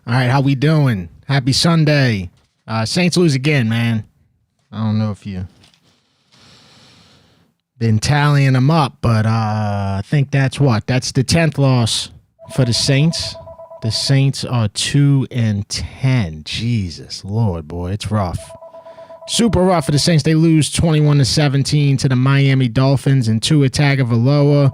All right, how we doing? Happy Sunday. Saints lose again, man. I don't know if you been tallying them up, but I think that's what? That's the 10th loss for the Saints. The Saints are 2-10. Jesus Lord, boy, it's rough. Super rough for the Saints. They lose 21-17 to the Miami Dolphins and Tua Tagovailoa.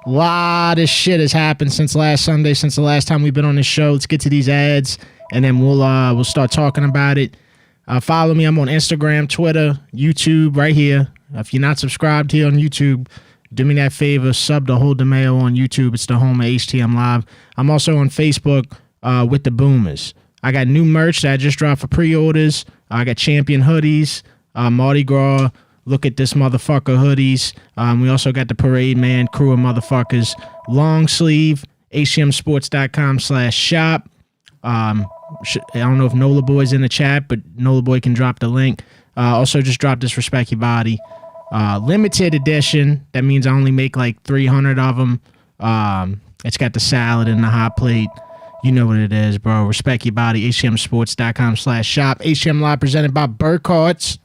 A lot of shit has happened since last Sunday, since the last time we've been on this show. Let's get to these ads, and then we'll start talking about it. Follow me. I'm on Instagram, Twitter, YouTube, right here. If you're not subscribed here on YouTube, do me that favor. Sub to Hold the Mayo on YouTube. It's the home of HTM Live. I'm also on Facebook with the Boomers. I got new merch that I just dropped for pre-orders. I got Champion hoodies, Mardi Gras. Look at this motherfucker hoodies. We also got the Parade Man crew of motherfuckers. Long sleeve, hmsports.com/shop. I don't know if Nola Boy's in the chat, but Nola Boy can drop the link. Also just dropped this Respect Your Body. Limited edition. That means I only make like 300 of them. It's got the salad and the hot plate. You know what it is, bro. Respect Your Body, hmsports.com/shop. HTM Live presented by Burkhardt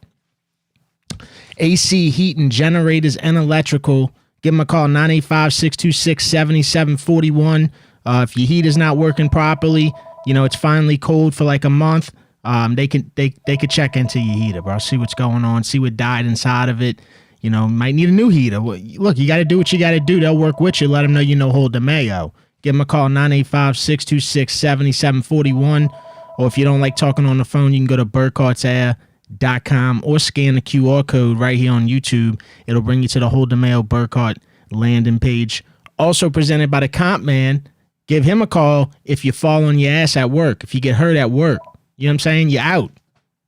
AC Heating, Generators, and Electrical. Give them a call, 985-626-7741. If your heat is not working properly, you know, it's finally cold for like a month, they could check into your heater, bro. See what's going on, see what died inside of it. You know, might need a new heater. Look, you got to do what you got to do. They'll work with you. Let them know you know Hold the Mayo. Give them a call, 985-626-7741. Or if you don't like talking on the phone, you can go to burkhartsair.com or scan the QR code right here on YouTube. It'll bring you to the Hold the Mayo Burkhardt landing page. Also presented by the Compman. Give him a call if you fall on your ass at work. If you get hurt at work, you know what I'm saying? You're out.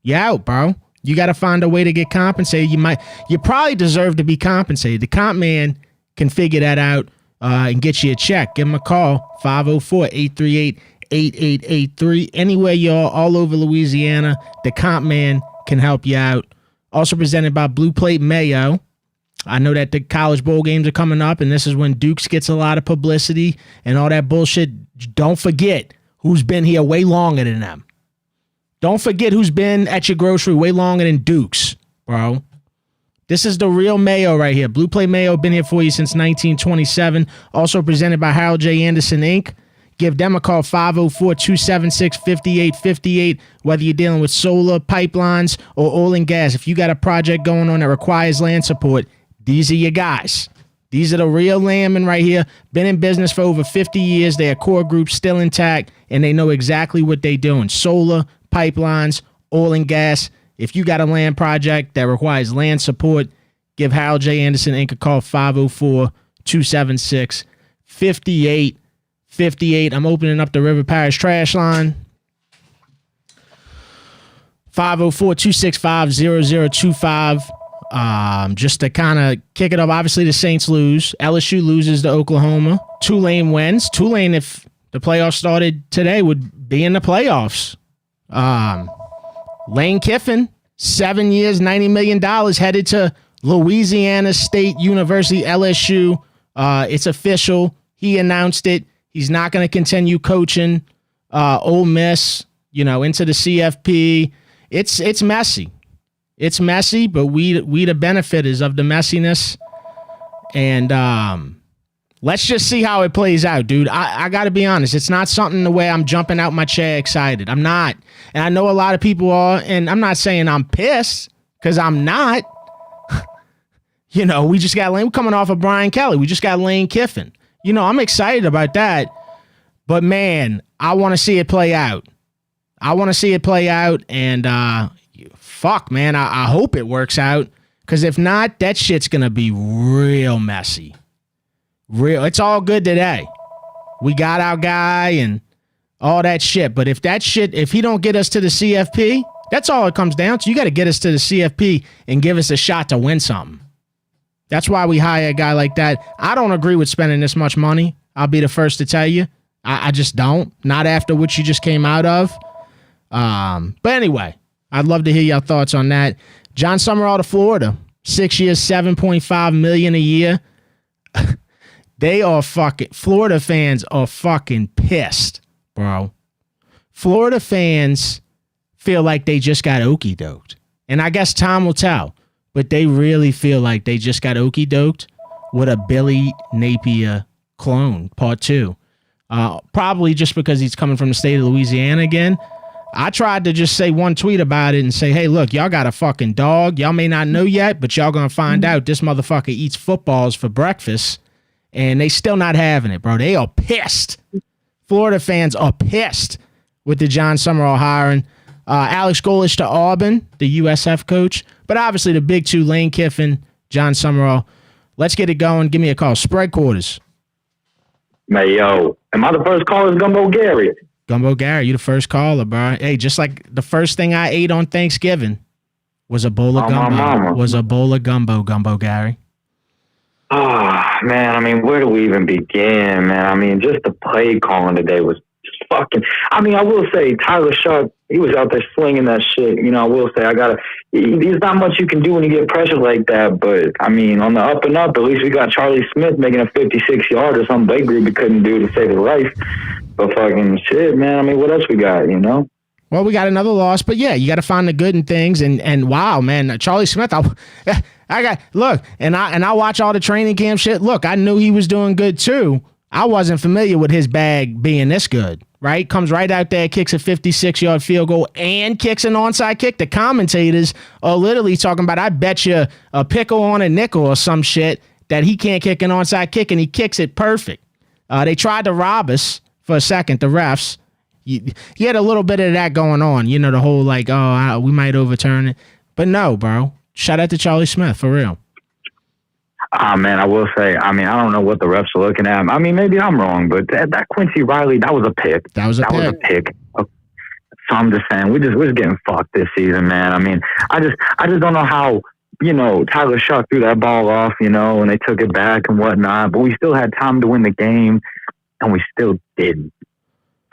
You're out, bro. You got to find a way to get compensated. You probably deserve to be compensated. The Compman can figure that out and get you a check. Give him a call, 504-838-8883. Anywhere y'all, all over Louisiana, the Compman can help you out. Also presented by Plate Mayo. I know that the college bowl games are coming up, and this is when Dukes gets a lot of publicity and all that bullshit. Don't forget who's been here way longer than them. Don't forget who's been at your grocery way longer than Dukes, bro. This is the real Mayo right here. Plate Mayo been here for you since 1927. Also presented by Harold J. Anderson, Inc. Give them a call, 504-276-5858, whether you're dealing with solar, pipelines, or oil and gas. If you got a project going on that requires land support, these are your guys. These are the real landmen right here. Been in business for over 50 years. Their core group still intact, and they know exactly what they're doing. Solar, pipelines, oil and gas. If you got a land project that requires land support, give Harold J. Anderson, Inc. a call, 504-276-5858. I'm opening up the River Parish trash line. 504-265-0025. Just to kind of kick it up, obviously the Saints lose. LSU loses to Oklahoma. Tulane wins. Tulane, if the playoffs started today, would be in the playoffs. Lane Kiffin, 7 years, $90 million, headed to Louisiana State University, LSU. It's official. He announced it. He's not going to continue coaching Ole Miss, into the CFP. It's messy. It's messy, but we the benefiters of the messiness. And let's just see how it plays out, dude. I got to be honest. It's not something the way I'm jumping out my chair excited. I'm not. And I know a lot of people are, and I'm not saying I'm pissed, because I'm not. We just got Lane. We're coming off of Brian Kelly. We just got Lane Kiffin. I'm excited about that. But, man, I want to see it play out. And fuck, man, I hope it works out. Because if not, that shit's going to be real messy. It's all good today. We got our guy and all that shit. But if he don't get us to the CFP, that's all it comes down to. You got to get us to the CFP and give us a shot to win something. That's why we hire a guy like that. I don't agree with spending this much money. I'll be the first to tell you. I just don't. Not after what you just came out of. But anyway, I'd love to hear your thoughts on that. John Sumrall to Florida. 6 years, $7.5 million a year. Florida fans are fucking pissed, bro. Florida fans feel like they just got okey-doked. And I guess time will tell. But they really feel like they just got okey-doked with a Billy Napier clone, part 2. Probably just because he's coming from the state of Louisiana again. I tried to just say one tweet about it and say, hey, look, y'all got a fucking dog. Y'all may not know yet, but y'all gonna find out this motherfucker eats footballs for breakfast. And they still not having it, bro. They are pissed. Florida fans are pissed with the John Sumrall hiring. Alex Golesh to Auburn, the USF coach. But obviously the big two, Lane Kiffin, John Sumrall. Let's get it going. Give me a call. Spread quarters. Mayo. Am I the first caller? Gumbo Gary. Gumbo Gary, you the first caller, bro. Hey, just like the first thing I ate on Thanksgiving was a bowl of gumbo. Gumbo Gary. Oh, man, I mean, where do we even begin, man? I mean, just the play calling today was just fucking... I mean, I will say, Tyler Sharp, he was out there slinging that shit. You know, I will say, there's not much you can do when you get pressure like that, but, I mean, on the up and up, at least we got Charlie Smith making a 56-yard or something Blake Gruby couldn't do to save his life. But fucking shit, man, I mean, what else we got, you know? Well, we got another loss, but yeah, you got to find the good in things. And wow, man, Charlie Smith, I watch all the training camp shit. Look, I knew he was doing good too. I wasn't familiar with his bag being this good, right? Comes right out there, kicks a 56-yard field goal and kicks an onside kick. The commentators are literally talking about, I bet you a pickle on a nickel or some shit that he can't kick an onside kick, and he kicks it perfect. They tried to rob us for a second, the refs. You had a little bit of that going on, you know, the whole like, we might overturn it. But no, bro. Shout out to Charlie Smith, for real. Man, I will say, I mean, I don't know what the refs are looking at. I mean, maybe I'm wrong, but that Quincy Riley, that was a pick. That was a pick. So I'm just saying, we're just getting fucked this season, man. I mean, I just don't know how, you know, Tyler Sharp threw that ball off, you know, and they took it back and whatnot, but we still had time to win the game, and we still didn't.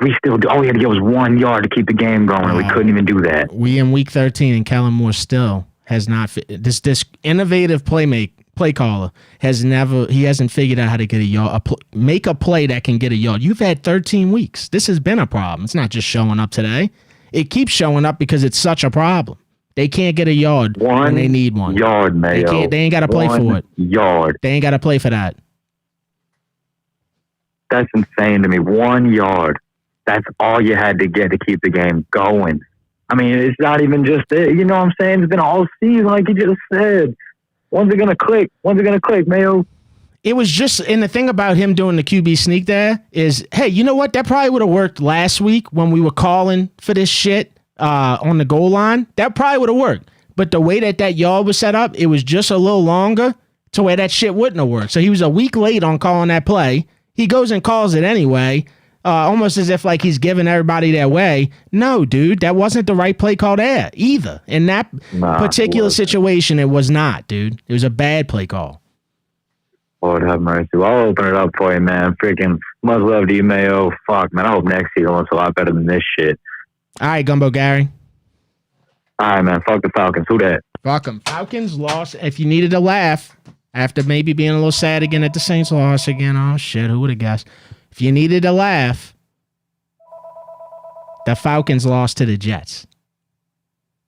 All we had to get was 1 yard to keep the game going, and we couldn't even do that. We in week 13, and Kellen Moore still has not. This innovative play caller hasn't figured out how to get a yard, make a play that can get a yard. You've had 13 weeks. This has been a problem. It's not just showing up today. It keeps showing up because it's such a problem. They can't get a yard when they need one. 1 yard, Mayo. They ain't got to play for it. Yard. They ain't got to play for that. That's insane to me. 1 yard. That's all you had to get to keep the game going. I mean, it's not even just it. You know what I'm saying? It's been all season, like you just said. When's it going to click? Mayo? It was just, and the thing about him doing the QB sneak there is, hey, you know what? That probably would have worked last week when we were calling for this shit on the goal line. That probably would have worked. But the way that yard was set up, it was just a little longer to where that shit wouldn't have worked. So he was a week late on calling that play. He goes and calls it anyway. Almost as if like he's giving everybody their way. No, dude, that wasn't the right play call there either. In that particular situation, it was not, dude. It was a bad play call. Lord have mercy. Well, I'll open it up for you, man. Freaking much love to you, Mayo. Fuck, man. I hope next season looks a lot better than this shit. All right, Gumbo Gary. All right, man. Fuck the Falcons. Who that? Fuck them. Falcons lost. If you needed a laugh after maybe being a little sad again at the Saints loss again, oh shit, who would have guessed? If you needed a laugh, the Falcons lost to the Jets.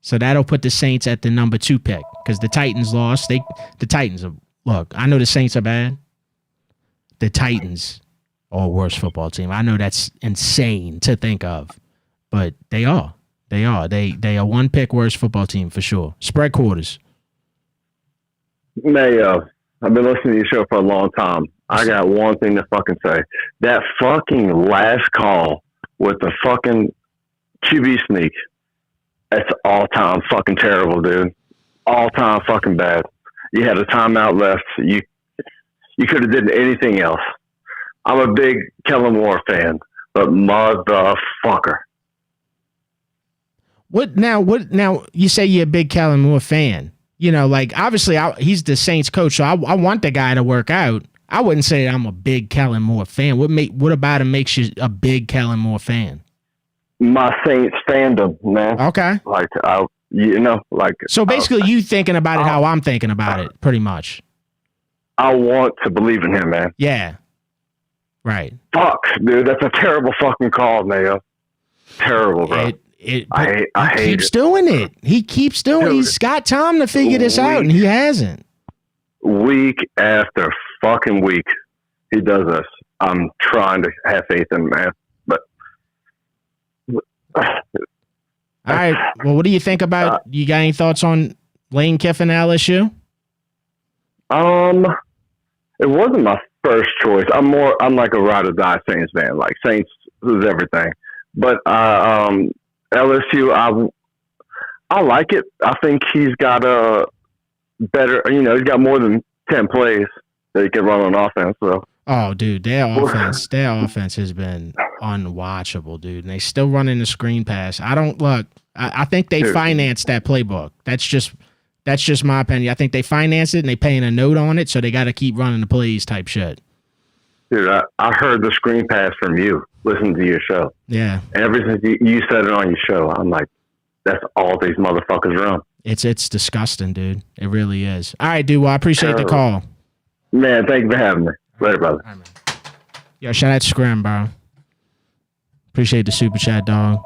So that'll put the Saints at the number 2 pick because the Titans lost. The Titans are, look, I know the Saints are bad. The Titans are a worse football team. I know that's insane to think of, but they are. They are. They are 1 pick worse football team for sure. Spread quarters. Mayo, I've been listening to your show for a long time. I got one thing to fucking say. That fucking last call with the fucking QB sneak, that's all-time fucking terrible, dude. All-time fucking bad. You had a timeout left. You could have did anything else. I'm a big Kellen Moore fan, but motherfucker. What now? You say you're a big Kellen Moore fan. You know, like, obviously, he's the Saints coach, so I want the guy to work out. I wouldn't say I'm a big Kellen Moore fan. What about him makes you a big Kellen Moore fan? My Saints fandom, man. Okay. Like, So basically, you thinking about it how I'm thinking about it, pretty much. I want to believe in him, man. Yeah. Right. Fuck, dude. That's a terrible fucking call, Mayo. Terrible, bro. I hate he keeps doing it. He keeps doing it. He's got time to figure this out, and he hasn't. Week after fucking week, he does this. I'm trying to have faith in him, man. But all right. Well, what do you think about? You got any thoughts on Lane Kiffin, LSU? It wasn't my first choice. I'm like a ride or die Saints fan. Like Saints is everything. But LSU, I like it. I think he's got a better. He's got more than 10 plays that he can run on offense. So. Oh, dude, their offense has been unwatchable, dude. And they still running the screen pass. I think they financed that playbook. That's just my opinion. I think they financed it and they paying a note on it, so they got to keep running the plays type shit. Dude, I heard the screen pass from you. Listen to your show. Yeah. And ever since you said it on your show, I'm like, that's all these motherfuckers run. It's disgusting, dude. It really is. All right, dude. Well, I appreciate the call. Man, thank you for having me. Later, brother. All right, man. Yo, shout out to Scrim, bro. Appreciate the super chat, dog.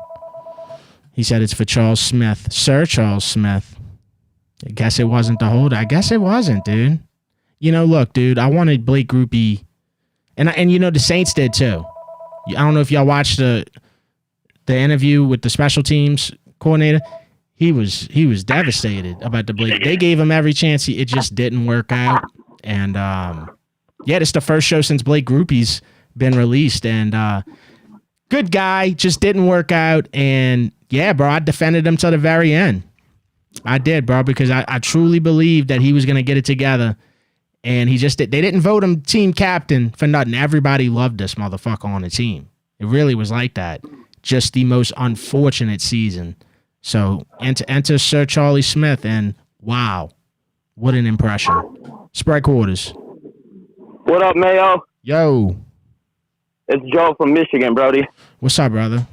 He said it's for Charles Smith. Sir Charles Smith. I guess it wasn't the holder. I guess it wasn't, dude. Look, dude, I wanted Blake Groupie. And the Saints did, too. I don't know if y'all watched the interview with the special teams coordinator. He was devastated about the Blake. They gave him every chance. It just didn't work out. And, it's the first show since Blake Groupie's been released. And good guy, just didn't work out. And, yeah, bro, I defended him till the very end. I did, bro, because I truly believed that he was going to get it together. And they didn't vote him team captain for nothing. Everybody loved this motherfucker on the team. It really was like that. Just the most unfortunate season. So enter Sir Charlie Smith, and wow, what an impression. Spread quarters. What up, Mayo? Yo. It's Joe from Michigan, Brody. What's up, brother?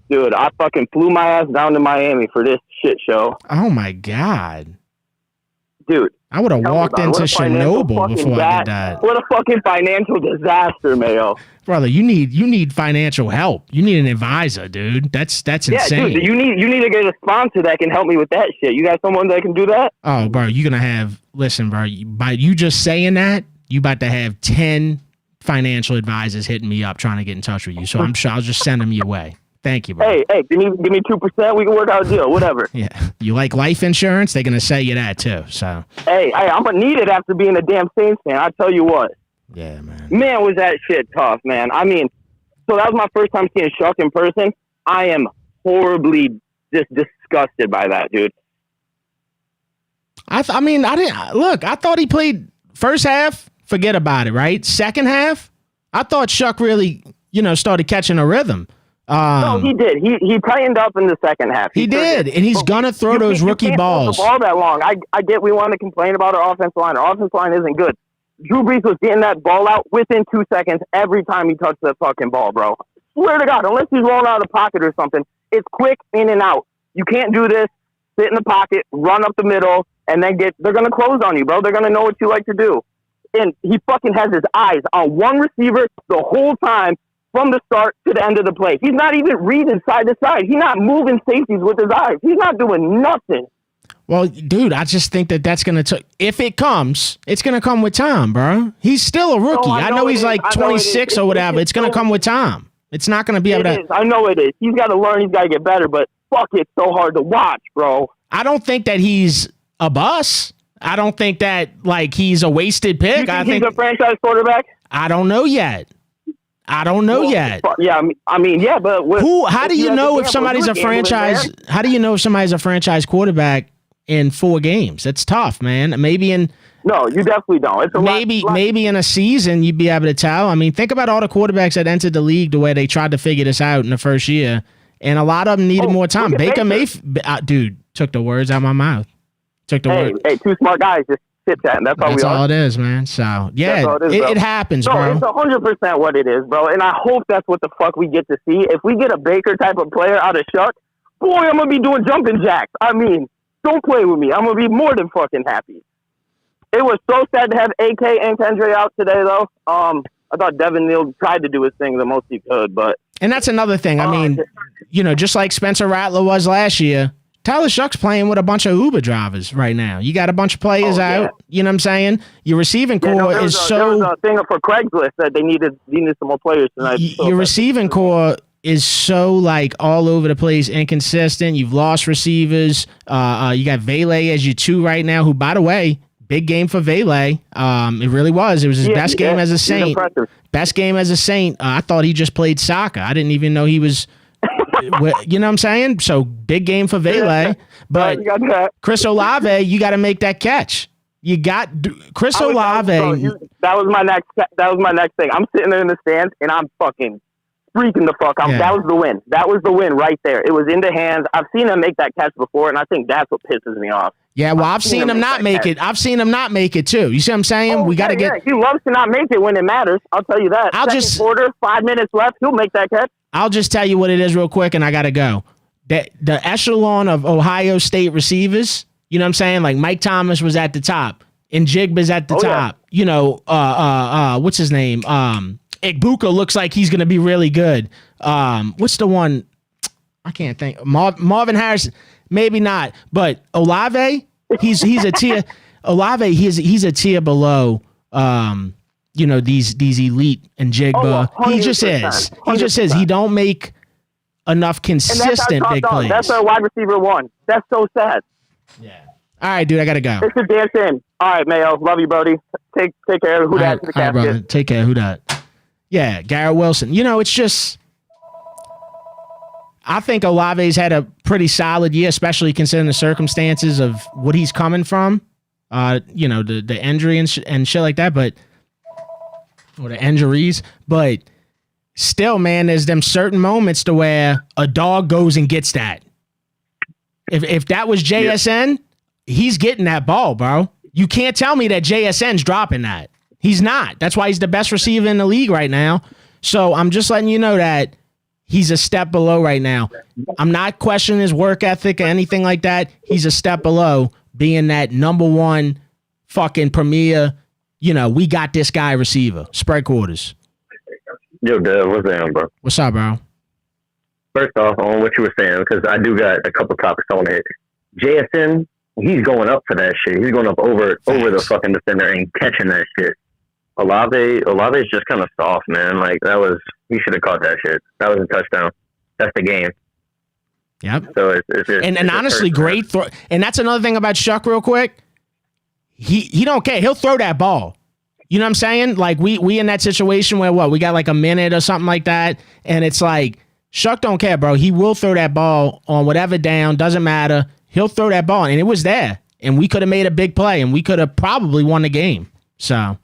Dude, I fucking flew my ass down to Miami for this shit show. Oh, my God. Dude. I would have walked into Chernobyl before I did that. What a fucking financial disaster, Mayo. Brother, you need financial help. You need an advisor, dude. That's insane. Yeah, dude, you need to get a sponsor that can help me with that shit. You got someone that can do that? Oh, bro, you're going to have, listen, bro, by you just saying that, you about to have 10 financial advisors hitting me up trying to get in touch with you. So I'm sure I'll just send them your way. Thank you, bro. Hey, give me 2%. We can work out a deal. Whatever. Yeah. You like life insurance? They're going to say you that too. So. Hey, I'm going to need it after being a damn Saints fan. I tell you what. Yeah, man. Man, was that shit tough, man. I mean, so that was my first time seeing Shuck in person. I am horribly just disgusted by that, dude. I thought he played first half. Forget about it, right? Second half, I thought Shuck really, started catching a rhythm. No, he did. He tightened up in the second half. He did, and he's gonna throw those rookie balls. The ball that long. I get we want to complain about our offensive line. Our offensive line isn't good. Drew Brees was getting that ball out within 2 seconds every time he touched that fucking ball, bro. Swear to God, unless he's rolling out of the pocket or something, it's quick in and out. You can't do this. Sit in the pocket, run up the middle, and then they're gonna close on you, bro. They're gonna know what you like to do. And he fucking has his eyes on one receiver the whole time. From the start to the end of the play. He's not even reading side to side. He's not moving safeties with his eyes. He's not doing nothing. Well, dude, I just think that's going to if it comes, it's going to come with time, bro. He's still a rookie. I know he's like 26 or whatever. It's going to come with time. It's not going to be able to. I know it is. He's got to learn. He's got to get better. But fuck, it's so hard to watch, bro. I don't think that he's a bust. I don't think that he's a wasted pick. You think he's a franchise quarterback? I don't know yet. Yeah, I mean, yeah, but how do you know if somebody's a franchise? How do you know if somebody's a franchise quarterback in 4 games? That's tough, man. No, you definitely don't. It's maybe in a season you'd be able to tell. I mean, think about all the quarterbacks that entered the league the way they tried to figure this out in the first year, and a lot of them needed more time. Baker Mayfield, dude, took the words out of my mouth. Hey, two smart guys just sit chatting. That's all it is, man. So yeah, it happens, bro. It's 100% what it is, bro. And I hope that's what the fuck we get to see. If we get a Baker type of player out of Shuck, boy, I'm gonna be doing jumping jacks. I mean, don't play with me. I'm gonna be more than fucking happy. It was so sad to have AK and Kendra out today, though. I thought Devin Neal tried to do his thing the most he could, but And that's another thing. I mean, just like Spencer Rattler was last year, Tyler Shuck's playing with a bunch of Uber drivers right now. You got a bunch of players out. You know what I'm saying? Your receiving core is so. There was a thing for Craigslist that they needed some more players tonight. Your receiving core is so like all over the place, inconsistent. You've lost receivers. You got Vele as your 2 right now, who, by the way, big game for Vele. It really was. It was his best game as a Saint. Best game as a Saint. I thought he just played soccer. I didn't even know he was. You know what I'm saying? So big game for Vele, but Chris Olave, you got to make that catch. You got Chris Olave. That was my next thing. I'm sitting there in the stands and I'm fucking freaking the fuck out. Yeah. That was the win. That was the win right there. It was in the hands. I've seen him make that catch before, and I think that's what pisses me off. Yeah, well, I've seen him not make it. I've seen him not make it too. You see what I'm saying? We got to get. He loves to not make it when it matters. I'll tell you that. Second quarter, 5 minutes left, he'll make that catch. I'll just tell you what it is real quick, and I got to go. The echelon of Ohio State receivers, you know what I'm saying? Like Mike Thomas was at the top, and Jigba's at the top. Yeah. What's his name? Igbuka looks like he's going to be really good. What's the one? I can't think. Marvin Harrison, maybe not. But Olave, he's a tier. Olave, he's a tier below. These elite and Jigba. He just is. He just is. He don't make enough consistent big plays. That's our wide receiver 1. That's so sad. Yeah. All right, dude. I gotta go. It's a dance in. All right, Mayo. Love you, Brody. Take care. Who dat to the casket. Brother. Take care. Who dat? Yeah, Garrett Wilson. It's just. I think Olave's had a pretty solid year, especially considering the circumstances of what he's coming from. The injury and shit like that, or the injuries, but still, man, there's them certain moments to where a dog goes and gets that. If that was JSN, he's getting that ball, bro. You can't tell me that JSN's dropping that. He's not. That's why he's the best receiver in the league right now. So I'm just letting you know that he's a step below right now. I'm not questioning his work ethic or anything like that. He's a step below being that number 1 fucking premier, we got this guy receiver. Spread quarters. Yo, Dev, what's down, bro? What's up, bro? First off, on what you were saying, because I do got a couple topics on it. JSN, he's going up for that shit. He's going up over the fucking defender and catching that shit. Olave's just kind of soft, man. Like, he should have caught that shit. That was a touchdown. That's the game. Yep. So it's and honestly, great throw. And that's another thing about Shuck real quick. He don't care. He'll throw that ball. You know what I'm saying? Like we in that situation where we got like a minute or something like that, and it's like Shuck don't care, bro. He will throw that ball on whatever down, doesn't matter. He'll throw that ball, and it was there, and we could have made a big play, and we could have probably won the game. So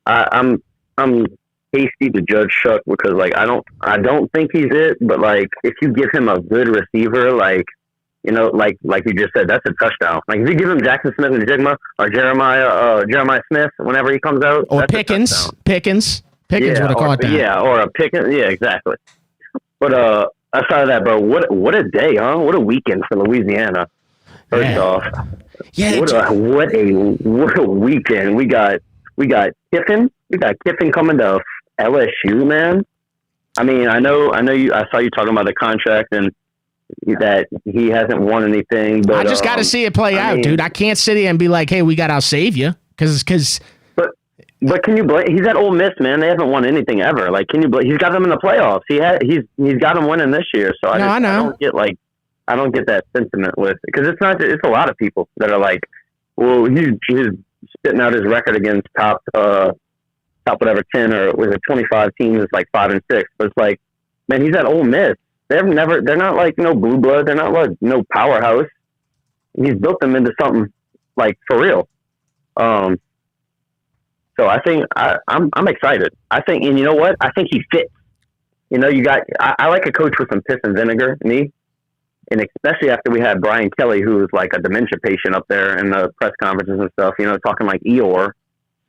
I'm hasty to judge Shuck because I don't think he's it, but like if you give him a good receiver, like you just said, that's a touchdown. Like if you give him Jackson Smith and Jigma or Jeremiah Smith whenever he comes out, or Pickens would have caught that. Yeah, or a Pickens. Yeah, exactly. But outside of that, bro, what a day, huh? What a weekend for Louisiana. First off, what a weekend. We got Kiffin. We got Kiffin coming to LSU, man. I mean, I saw you talking about the contract and that he hasn't won anything. But I just got to see it play out, dude. I can't sit here and be like, "Hey, we got our savior," because. But can you blame? He's at Ole Miss, man. They haven't won anything ever. Like, can you blame? He's got them in the playoffs. He's got them winning this year. So I don't get that sentiment with because it's a lot of people that are like, well, he's spitting out his record against top whatever 10 or was it 25 teams. It's like 5-6. But it's like, man, he's at Ole Miss. They're not like no blue blood. They're not like no powerhouse. He's built them into something like for real. So I think I'm excited. I think, and you know what? I think he fits. I like a coach with some piss and vinegar, me. And especially after we had Brian Kelly, who was like a dementia patient up there in the press conferences and stuff, talking like Eeyore.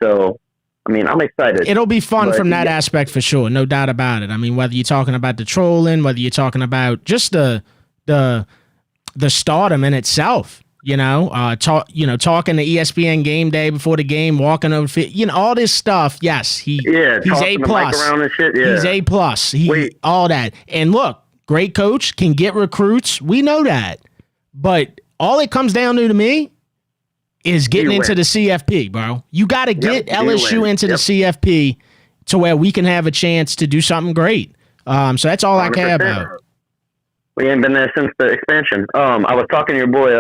So, I mean, I'm excited. It'll be fun from that aspect for sure. No doubt about it. I mean, whether you're talking about the trolling, whether you're talking about just the stardom in itself. Talking to ESPN game day before the game, walking over, all this stuff. Yes, he's A plus. Around and shit. Yeah. He's A plus. All that. And look, great coach, can get recruits. We know that. But all it comes down to me is getting into the CFP, bro. You got to get LSU into the CFP to where we can have a chance to do something great. So that's all 100%. I care about. We ain't been there since the expansion. I was talking to your boy,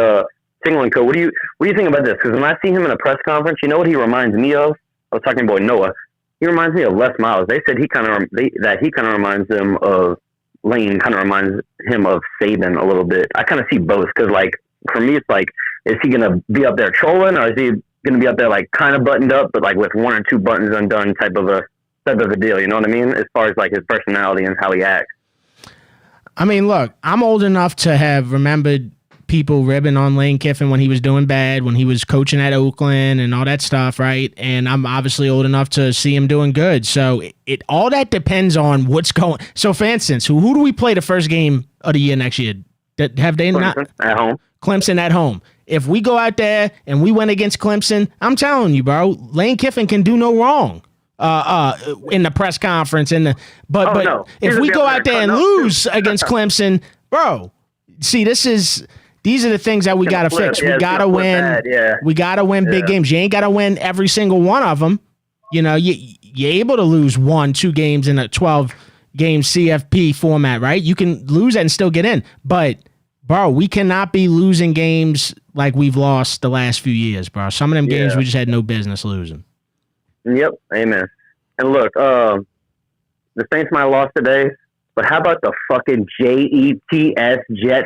Singlenco. What do you think about this? Because when I see him in a press conference, you know what he reminds me of? I was talking to your boy Noah. He reminds me of Les Miles. They said he kind of reminds them of Lane. Kind of reminds him of Saban a little bit. I kind of see both because, like, for me, it's like, is he gonna be up there trolling, or is he gonna be up there like kind of buttoned up, but like with one or two buttons undone type of a deal? You know what I mean? As far as like his personality and how he acts. I mean, look, I'm old enough to have remembered people ribbing on Lane Kiffin when he was doing bad, when he was coaching at Oakland and all that stuff, right? And I'm obviously old enough to see him doing good. So it all that depends on what's going. So for instance, who do we play the first game of the year next year? Have they not at home? Clemson at home. If we go out there and we win against Clemson, I'm telling you, bro, Lane Kiffin can do no wrong. In the press conference but if we go out there and lose against Clemson, bro, see, these are the things that we got to fix. We got to win. We got to win big games. You ain't got to win every single one of them. You're able to lose 1-2 games in a 12-game CFP format, right? You can lose that and still get in. But, bro, we cannot be losing games like we've lost the last few years, bro. Some of them games we just had no business losing. Yep, amen. And look, the Saints might have lost today, but how about the fucking Jets?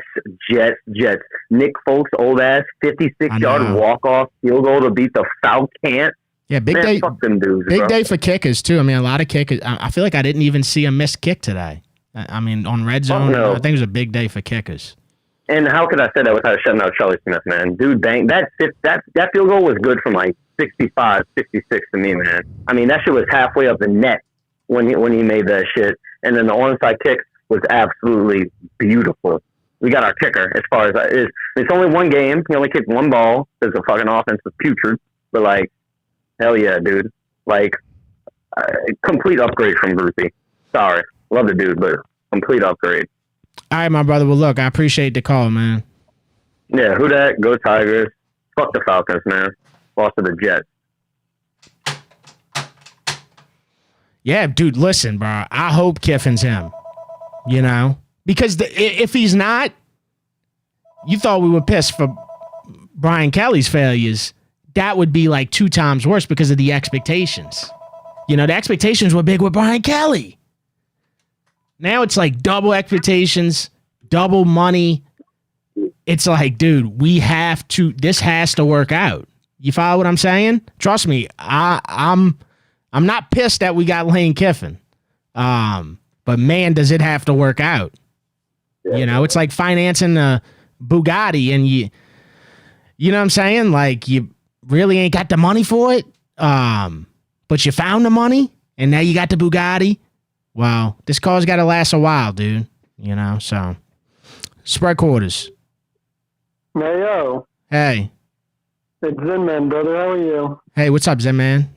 Nick Folks' old ass 56-yard walk-off field goal to beat the Falcons. Yeah, big day. Fuck them dudes, big day for kickers too. I mean, a lot of kickers. I feel like I didn't even see a missed kick today. I mean, on red zone, I think it was a big day for kickers. And how could I say that without shutting out Charlie Smith, man? Dude, bang, that field goal was good from like 65, 66 to me, man. I mean, that shit was halfway up the net when he made that shit. And then the onside kick was absolutely beautiful. We got our kicker as far as it's only one game. He only kicked one ball because the fucking offense was putrid. But like, hell yeah, dude. Like, complete upgrade from Groupie. Sorry. Love the dude, but complete upgrade. All right, my brother. Well, look, I appreciate the call, man. Yeah, who dat? Go Tigers. Fuck the Falcons, man. Lost to the Jets. Yeah, dude, listen, bro. I hope Kiffin's him, because if he's not, you thought we were pissed for Brian Kelly's failures. That would be like 2 times worse because of the expectations. The expectations were big with Brian Kelly. Now it's like double expectations, double money. It's like, dude, this has to work out. You follow what I'm saying? Trust me, I'm not pissed that we got Lane Kiffin. But man, does it have to work out. Yeah. It's like financing a Bugatti and you know what I'm saying? Like you really ain't got the money for it. But you found the money and now you got the Bugatti. Well, this car's got to last a while, dude. So spread quarters. Mayo. Hey. It's Zinman, brother. How are you? Hey, what's up, Zinman?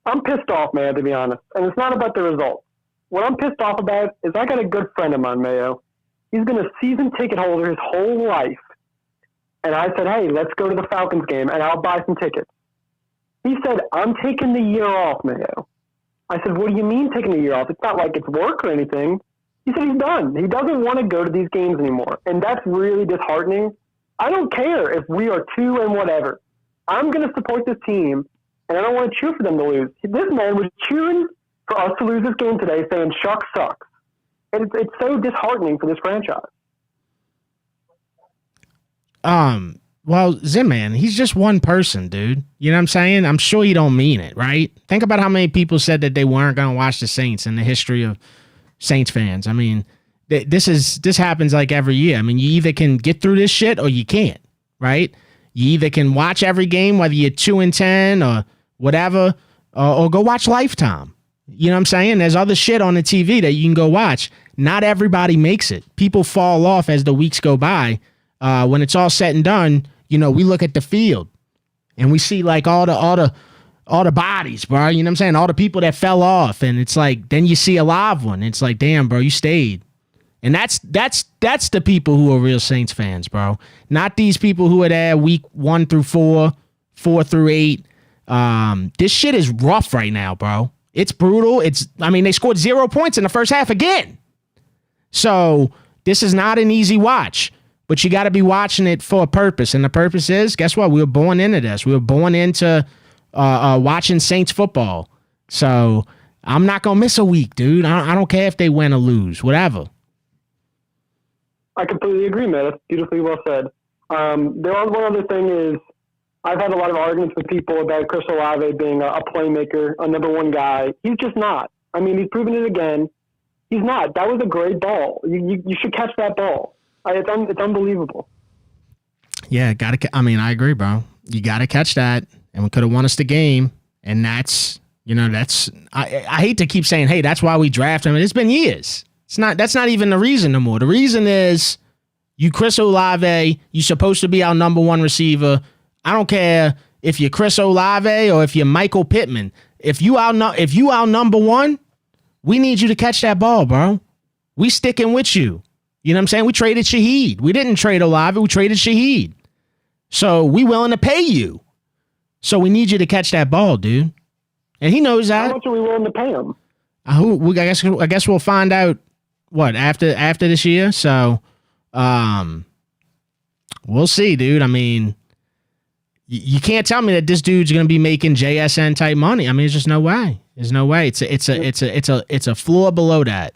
I'm pissed off, man, to be honest. And it's not about the result. What I'm pissed off about is I got a good friend of mine, Mayo. He's been a season ticket holder his whole life. And I said, hey, let's go to the Falcons game, and I'll buy some tickets. He said, I'm taking the year off, Mayo. I said, what do you mean taking the year off? It's not like it's work or anything. He said he's done. He doesn't want to go to these games anymore. And that's really disheartening. I don't care if we are 2 and whatever. I'm going to support this team, and I don't want to cheer for them to lose. This man was cheering for us to lose this game today, saying Chuck sucks. And it's so disheartening for this franchise. Well, Zinman, he's just one person, dude. You know what I'm saying? I'm sure he don't mean it, right? Think about how many people said that they weren't going to watch the Saints in the history of Saints fans. I mean, this happens like every year. I mean, you either can get through this shit or you can't, right? You either can watch every game, whether you're 2-10 or whatever, or go watch Lifetime. You know what I'm saying? There's other shit on the TV that you can go watch. Not everybody makes it. People fall off as the weeks go by. when it's all said and done, we look at the field and we see like all the bodies, bro. You know what I'm saying? All the people that fell off, and it's like then you see a live one. It's like, damn, bro, you stayed. And that's the people who are real Saints fans, bro. Not these people who are there week 1 through 4, 4 through 8. This shit is rough right now, bro. It's brutal. They scored 0 points in the first half again. So this is not an easy watch, but you got to be watching it for a purpose. And the purpose is, guess what? We were born into this. We were born into watching Saints football. So I'm not going to miss a week, dude. I don't care if they win or lose, whatever. I completely agree, man. That's beautifully well said. There was one other thing is I've had a lot of arguments with people about Chris Olave being a playmaker, a number one guy. He's just not. He's proven it again. He's not. That was a great ball. You should catch that ball. It's unbelievable. Yeah, I agree, bro. You got to catch that, and we could have won us the game. And that's I hate to keep saying, hey, that's why we draft him. It's been years. That's not even the reason no more. The reason is you Chris Olave, you're supposed to be our number one receiver. I don't care if you're Chris Olave or if you're Michael Pittman. If you our number one, we need you to catch that ball, bro. We sticking with you. You know what I'm saying? We traded Shaheed. We didn't trade Olave. We traded Shaheed. So we willing to pay you. So we need you to catch that ball, dude. And he knows that. How much are we willing to pay him? I guess we'll find out after this year. So we'll see, dude. You can't tell me that this dude's going to be making JSN type money. There's just no way. There's no way. It's a floor below that.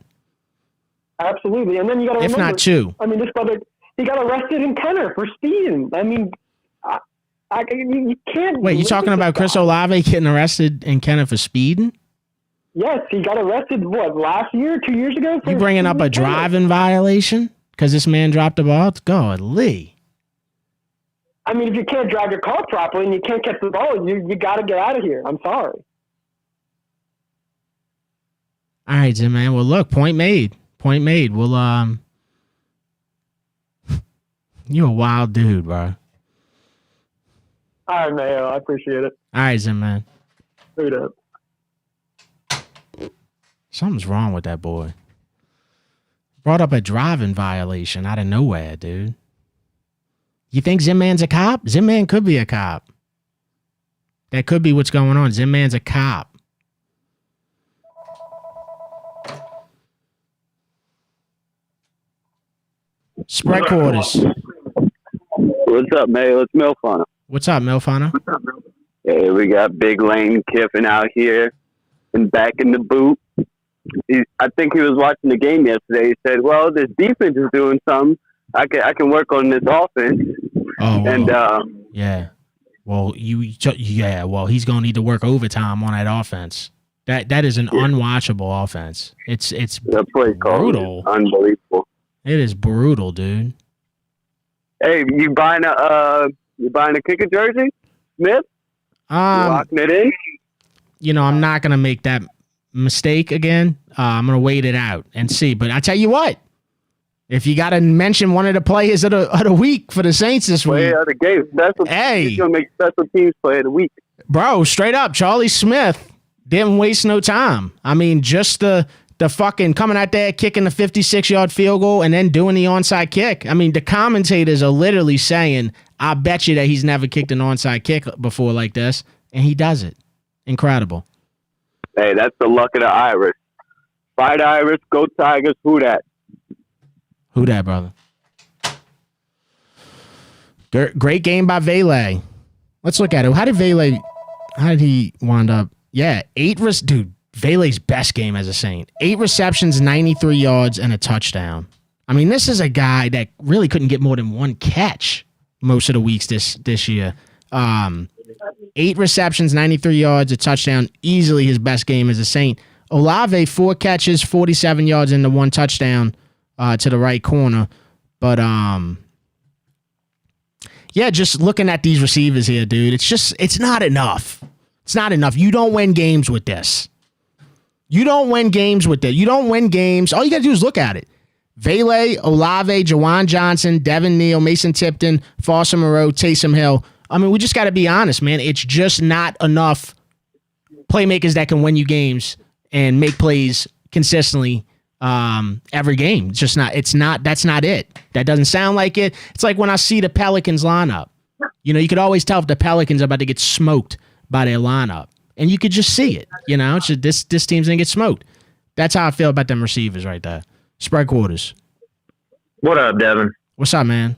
Absolutely. And then you got to remember, if not two. This brother, he got arrested in Kenner for speeding. You can't. Wait, you talking about Chris Olave getting arrested in Kenner for speeding? Yes, he got arrested, last year, 2 years ago? You bringing up a driving violation? Because this man dropped the ball? Golly. If you can't drive your car properly and you can't catch the ball, you got to get out of here. I'm sorry. All right, Jim, man. Well, look, point made. Well, you're a wild dude, bro. All right, Mayo. I appreciate it. All right, Zim, man. Straight up. Something's wrong with that boy. Brought up a driving violation out of nowhere, dude. You think Zim Man's a cop? Zim Man could be a cop. That could be what's going on. Zim Man's a cop. Spread quarters. What's up, Mayo? It's Milfana. What's up, Milfana? Hey, we got Big Lane Kiffin out here and back in the boot. I think he was watching the game yesterday. He said, well, this defense is doing something. I can work on this offense. Oh, well, and yeah. Well, well, he's going to need to work overtime on that offense. That is an unwatchable offense. It's that play brutal. Unbelievable. It is brutal, dude. Hey, you buying a kicker jersey, Smith? Locking it in? I'm not going to make that mistake again. I'm going to wait it out and see. But I tell you what, if you got to mention one of the players of the week for the Saints this week. Player of the game. He's going to make special teams player of the week. Bro, straight up, Charlie Smith didn't waste no time. Just the fucking coming out there, kicking the 56-yard field goal, and then doing the onside kick. The commentators are literally saying, I bet you that he's never kicked an onside kick before like this, and he does it. Incredible. Hey, that's the luck of the Irish. Fight Irish, go Tigers, who that? Who that, brother? Great game by Vele. Let's look at it. How did he wind up? Yeah, dude. Vele's best game as a Saint. 8 receptions, 93 yards, and a touchdown. This is a guy that really couldn't get more than one catch most of the weeks this year. 8 receptions, 93 yards, a touchdown. Easily his best game as a Saint. Olave, 4 catches, 47 yards, and the 1 touchdown to the right corner. But, yeah, just looking at these receivers here, dude, it's not enough. It's not enough. You don't win games with this. You don't win games. All you got to do is look at it. Vele, Olave, Jawan Johnson, Devin Neal, Mason Tipton, Foster Moreau, Taysom Hill. I mean, we just got to be honest, man. It's just not enough playmakers that can win you games and make plays consistently every game. It's just not. That's not it. That doesn't sound like it. It's like when I see the Pelicans lineup. You know, you could always tell if the Pelicans are about to get smoked by their lineup, and you could just see it. You know, it's just, this team's gonna get smoked. That's how I feel about them receivers right there. Spread quarters. What up, Devin? What's up, man?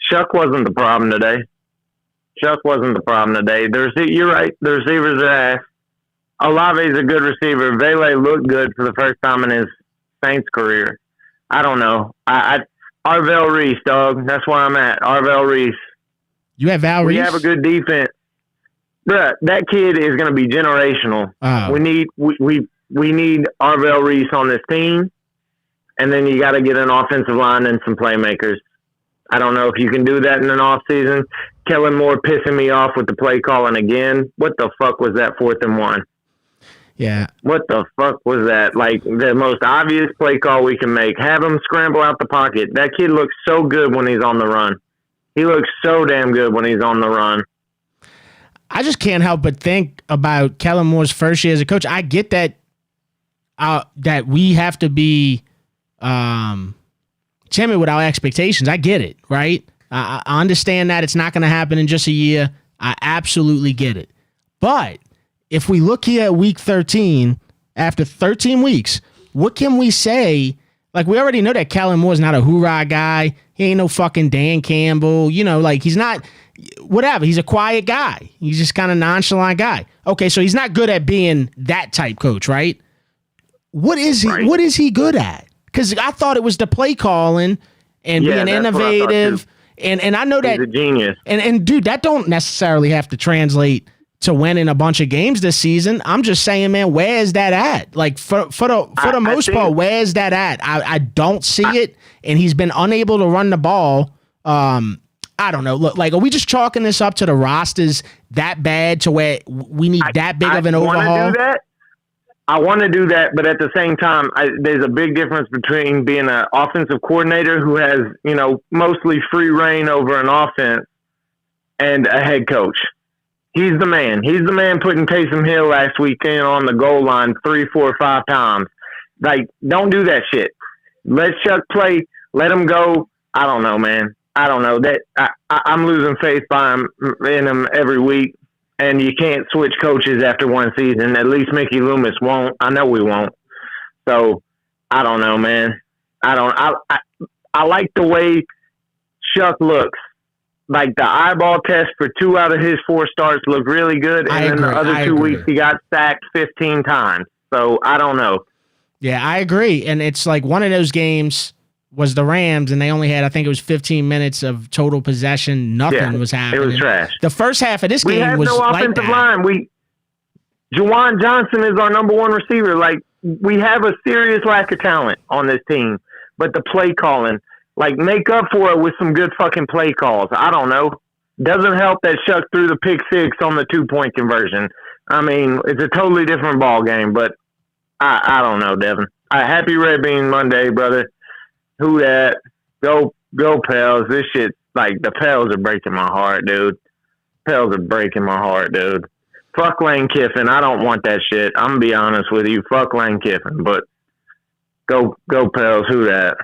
Chuck wasn't the problem today. Chuck wasn't the problem today. You're right. The receivers are ass. Olave's a good receiver. Vele looked good for the first time in his Saints career. I don't know. Arvell Reese, dog. That's where I'm at. Arvell Reese. You have Val Reese? We have a good defense. Bruh, that kid is going to be generational. Oh. We need Arvell Reese on this team, and then you got to get an offensive line and some playmakers. I don't know if you can do that in an offseason. Kellen Moore pissing me off with the play calling again. What the fuck was that 4th and 1? Yeah. What the fuck was that? Like, the most obvious play call we can make. Have him scramble out the pocket. That kid looks so good when he's on the run. He looks so damn good when he's on the run. I just can't help but think about Kellen Moore's first year as a coach. I get that that we have to be timid with our expectations. I get it, right? I understand that it's not going to happen in just a year. I absolutely get it. But if we look here at week 13, after 13 weeks, what can we say? Like, we already know that Kellen Moore's not a hoorah guy. He ain't no fucking Dan Campbell. You know, like, he's not, whatever. He's a quiet guy. He's just kind of nonchalant guy. Okay, so he's not good at being that type coach, right? What is he? Right. What is he good at? Because I thought it was the play calling and being innovative. And I know that he's a genius. And dude, that don't necessarily have to translate to winning a bunch of games this season. I'm just saying, man, where is that at? Like, for the most part, where is that at? I don't see it, and he's been unable to run the ball. I don't know. Look, like, are we just chalking this up to the rosters that bad to where we need that big of an overhaul? I want to do that, but at the same time, there's a big difference between being an offensive coordinator who has, you know, mostly free reign over an offense and a head coach. He's the man. He's the man putting Taysom Hill last weekend on the goal line 3, 4, 5 times. Like, don't do that shit. Let Chuck play. Let him go. I don't know, man. I don't know. I'm losing faith in him every week. And you can't switch coaches after one season. At least Mickey Loomis won't. I know we won't. So I don't know, man. I like the way Chuck looks. Like, the eyeball test for 2 out of his 4 starts look really good. And then the other 2 weeks he got sacked 15 times. So I don't know. Yeah, I agree. And it's like one of those games was the Rams, and they only had, I think it was 15 minutes of total possession. Nothing was happening. It was trash. The first half of this game was like that. We have no offensive line. Jawan Johnson is our number 1 receiver. Like, we have a serious lack of talent on this team. But the play calling, like, make up for it with some good fucking play calls. I don't know. Doesn't help that Chuck threw the pick 6 on the 2-point conversion. I mean, it's a totally different ball game, but I don't know, Devin. Happy Red Bean Monday, brother. Who that? Go Pels. This shit, like, the Pels are breaking my heart, dude. Pels are breaking my heart, dude. Fuck Lane Kiffin. I don't want that shit. I'm going to be honest with you. Fuck Lane Kiffin, but go Pels. Who that?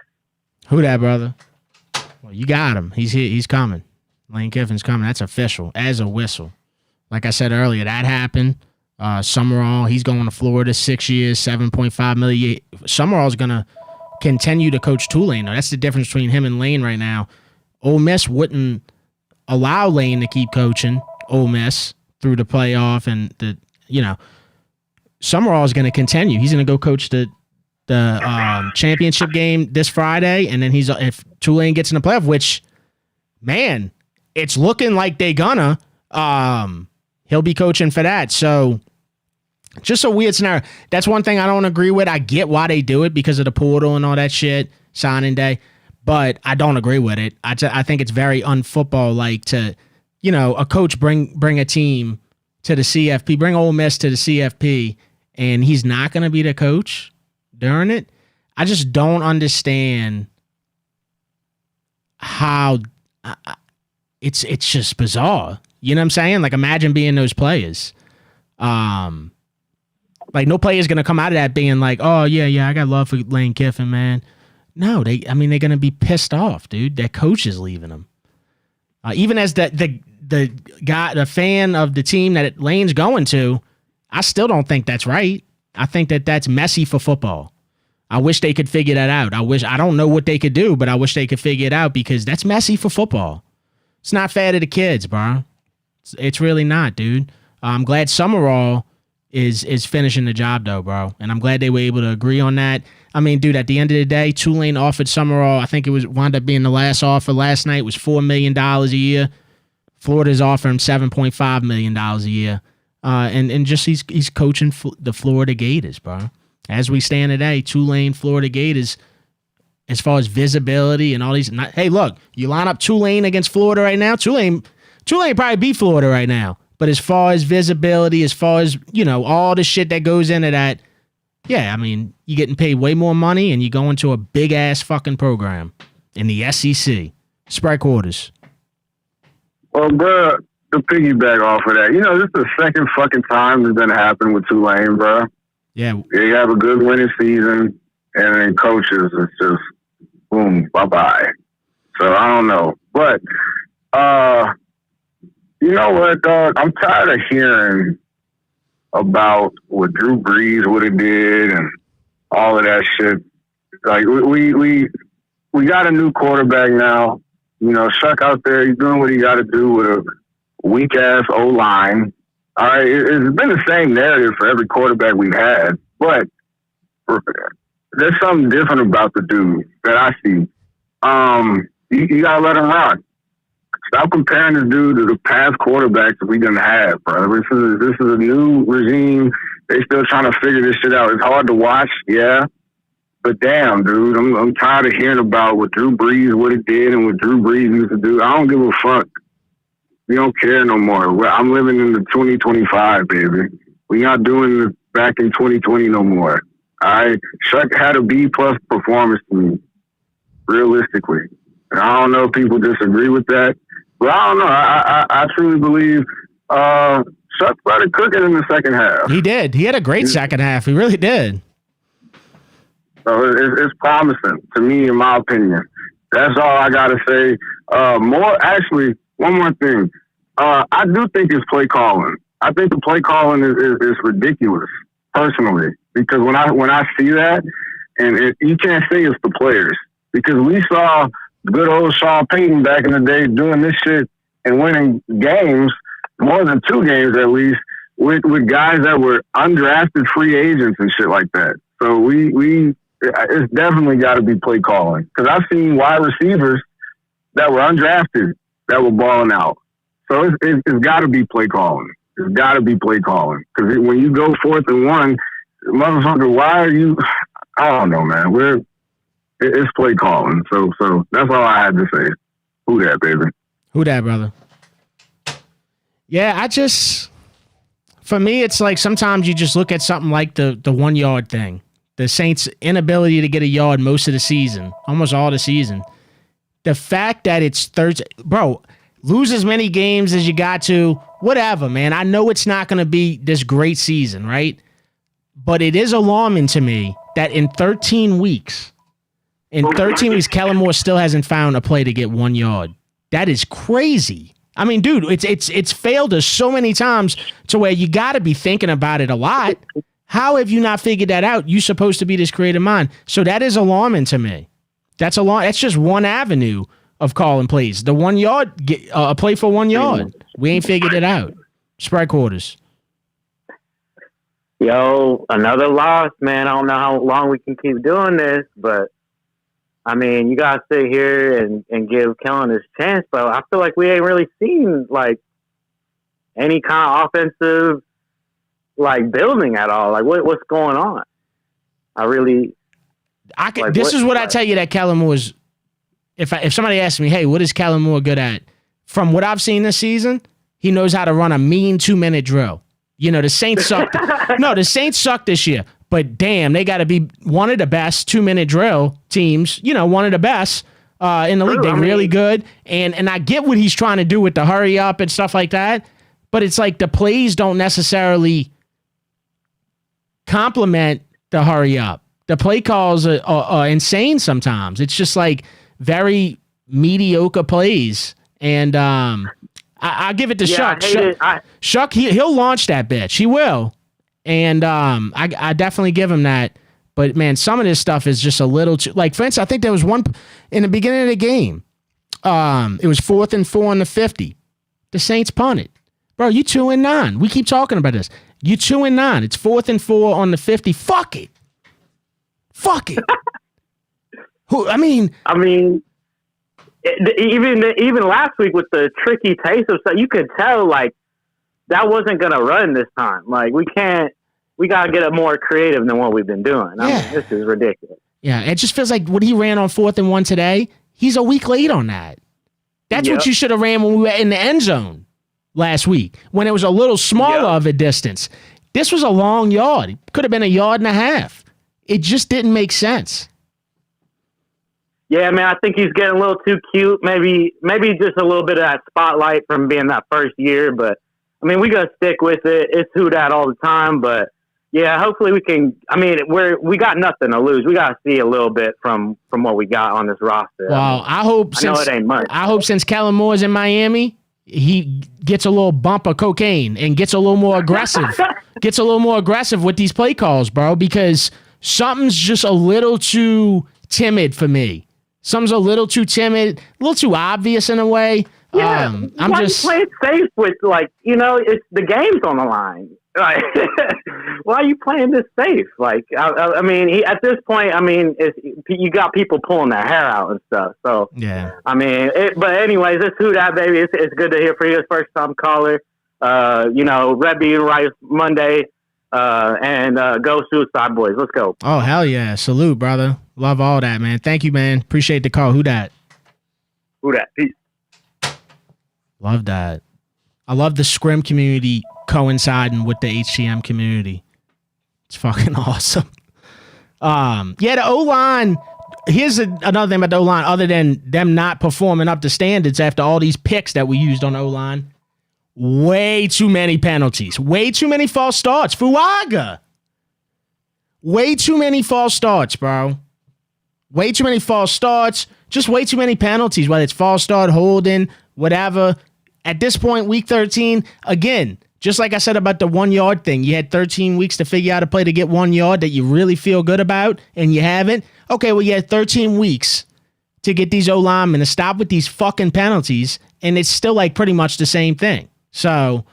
Who that, brother? Well, you got him. He's here. He's coming. Lane Kiffin's coming. That's official. As a whistle. Like I said earlier, that happened. Sumrall, he's going to Florida 6 years, $7.5 million. Sumrall's going to continue to coach Tulane. Now, that's the difference between him and Lane right now. Ole Miss wouldn't allow Lane to keep coaching Ole Miss through the playoff, and Sumrall is going to continue. He's going to go coach the championship game this Friday, and then if Tulane gets in the playoff, which, man, it's looking like they gonna, he'll be coaching for that. So just a weird scenario. That's one thing I don't agree with. I get why they do it because of the portal and all that shit, signing day, but I don't agree with it. I think it's very unfootball-like to, a coach bring a team to the CFP, bring Ole Miss to the CFP, and he's not going to be the coach during it. I just don't understand how it's just bizarre. You know what I'm saying? Like, imagine being those players. Like, no player's gonna come out of that being like, oh yeah, I got love for Lane Kiffin, man. No, they're gonna be pissed off, dude. Their coach is leaving them. Even as the guy, the fan of the team that Lane's going to, I still don't think that's right. I think that that's messy for football. I wish they could figure that out. I don't know what they could do, but I wish they could figure it out because that's messy for football. It's not fair to the kids, bro. It's really not, dude. I'm glad Sumrall is finishing the job, though, bro. And I'm glad they were able to agree on that. I mean, dude, at the end of the day, Tulane offered Sumrall, I think it wound up being the last offer last night, was $4 million a year. Florida's offering $7.5 million a year. And just he's coaching the Florida Gators, bro. As we stand today, Tulane, Florida Gators, as far as visibility and all these. Hey, look, you line up Tulane against Florida right now, Tulane probably beat Florida right now. But as far as visibility, as far as, all the shit that goes into that, yeah, I mean, you're getting paid way more money and you go into a big-ass fucking program in the SEC. Spread quarters. Well, bro, to piggyback off of that, this is the second fucking time it's going to happen with Tulane, bro. Yeah. You have a good winning season, and then coaches, it's just, boom, bye-bye. So, I don't know. But, you know what, dog? I'm tired of hearing about what Drew Brees would have did and all of that shit. Like, we got a new quarterback now. Shuck out there, he's doing what he got to do with a weak-ass O-line. All right, it's been the same narrative for every quarterback we've had, but there's something different about the dude that I see. You got to let him rock. Stop comparing this dude to the past quarterbacks that we didn't have, bro. This is a new regime. They still trying to figure this shit out. It's hard to watch, yeah. But damn, dude, I'm tired of hearing about what Drew Brees would have did and what Drew Brees used to do. I don't give a fuck. We don't care no more. I'm living in the 2025, baby. We not doing this back in 2020 no more. All right? Shuck had a B-plus performance to me, realistically. And I don't know if people disagree with that. But I don't know. I truly believe Shuck started cooking in the second half. He did. He had a great second half. He really did. So it's promising to me, in my opinion. That's all I got to say. One more thing. I do think it's play calling. I think the play calling is ridiculous, personally, because when I see that, and you can't say it's the players, because we saw good old Sean Payton back in the day doing this shit and winning games, more than 2 games at least, with guys that were undrafted free agents and shit like that. So it's definitely got to be play calling, because I've seen wide receivers that were undrafted that were balling out. So it's got to be play calling. It's got to be play calling, because when you go 4th and 1, motherfucker, why are you? I don't know, man. It's play calling. So that's all I had to say. Who that, baby? Who that, brother? Yeah, for me, it's like sometimes you just look at something like the 1 yard thing. The Saints' inability to get a yard most of the season, almost all the season. The fact that it's Thursday, bro, lose as many games as you got to, whatever, man. I know it's not going to be this great season, right? But it is alarming to me that in 13 weeks, Kellen Moore still hasn't found a play to get 1 yard. That is crazy. I mean, dude, it's failed us so many times to where you got to be thinking about it a lot. How have you not figured that out? You're supposed to be this creative mind. So that is alarming to me. That's just one avenue of calling plays. The 1 yard, a play for 1 yard. We ain't figured it out. Spread quarters. Yo, another loss, man. I don't know how long we can keep doing this, but I mean, you gotta sit here and give Kellen his chance, but I feel like we ain't really seen like any kind of offensive building at all. Like what's going on? This is what I tell you that Kellen Moore's. If somebody asks me, hey, what is Kellen Moore good at? From what I've seen this season, he knows how to run a mean 2-minute drill. The Saints sucked. No, the Saints sucked this year. But damn, they got to be one of the best 2-minute drill teams, one of the best in the league. They're really good. And I get what he's trying to do with the hurry up and stuff like that. But it's like the plays don't necessarily complement the hurry up. The play calls are insane sometimes. It's just like very mediocre plays. And I give it to Shuck. Shuck, he'll launch that bitch. He will. And I definitely give him that. But, man, some of this stuff is just a little too... Like, for instance, I think there was one in the beginning of the game. It was 4th and 4 on the 50. The Saints punted. Bro, you 2-9. We keep talking about this. You 2-9. It's 4th and 4 on the 50. Fuck it. Even last week with the tricky taste of stuff, you could tell, like, that wasn't going to run this time. Like, we got to get more creative than what we've been doing. I mean, this is ridiculous. Yeah, it just feels like what he ran on 4th and 1 today, he's a week late on that. That's what you should have ran when we were in the end zone last week, when it was a little smaller of a distance. This was a long yard. It could have been 1.5 yards. It just didn't make sense. Yeah, man, I think he's getting a little too cute. Maybe just a little bit of that spotlight from being that first year. But, I mean, we got to stick with it. It's who that all the time. But, yeah, hopefully we can – I mean, we got nothing to lose. We got to see a little bit from what we got on this roster. Well, I know it ain't much. I hope since Kellen Moore's in Miami, he gets a little bump of cocaine and gets a little more aggressive. With these play calls, bro, because something's just a little too timid for me. Something's a little too timid, a little too obvious in a way. Yeah, I'm just playing safe with, like, it's the game's on the line. Like, why are you playing this safe? Like, I mean, at this point, I mean, you got people pulling their hair out and stuff. So, yeah. I mean, but anyways, it's who that, baby. It's good to hear for you. First time caller. Red Bean Rice Monday, and go Suicide Boys. Let's go. Oh, hell yeah. Salute, brother. Love all that, man. Thank you, man. Appreciate the call. Who that? Peace. Love that. I love the scrim community coinciding with the HTM community. It's fucking awesome. The O-line, here's another thing about the O-line, other than them not performing up to standards after all these picks that we used on the O-line. Way too many penalties. Way too many false starts. Fuaga. Way too many false starts, bro. Way too many false starts. Just way too many penalties, whether it's false start, holding, whatever. At this point, week 13, again, just like I said about the 1 yard thing, you had 13 weeks to figure out a play to get 1 yard that you really feel good about, and you haven't. Okay, well, you had 13 weeks to get these O-linemen to stop with these fucking penalties, and it's still like pretty much the same thing. So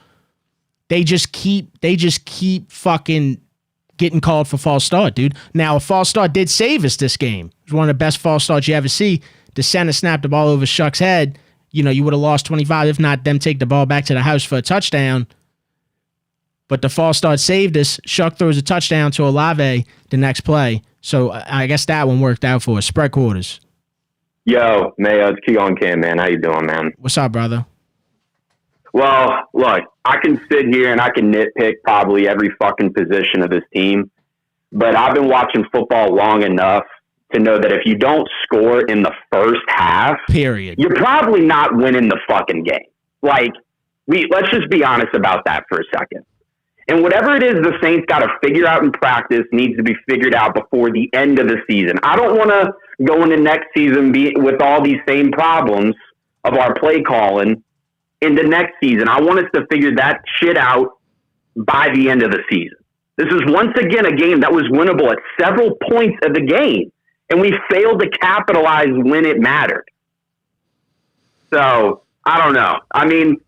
they just keep fucking getting called for false start, dude. Now, a false start did save us this game. It was one of the best false starts you ever see. The center snapped the ball over Shuck's head. You would have lost 25, if not them take the ball back to the house for a touchdown. But the false start saved us. Shuck throws a touchdown to Olave the next play. So I guess that one worked out for us. Spread quarters. Yo, Mayo, it's Keegan Kim, man. How you doing, man? What's up, brother? Well, look, I can sit here and I can nitpick probably every fucking position of this team, but I've been watching football long enough to know that if you don't score in the first half, period, you're probably not winning the fucking game. Like, let's just be honest about that for a second. And whatever it is the Saints got to figure out in practice needs to be figured out before the end of the season. I don't want to go into next season with all these same problems of our play calling into next season. I want us to figure that shit out by the end of the season. This is once again a game that was winnable at several points of the game, and we failed to capitalize when it mattered. So, I don't know. I mean,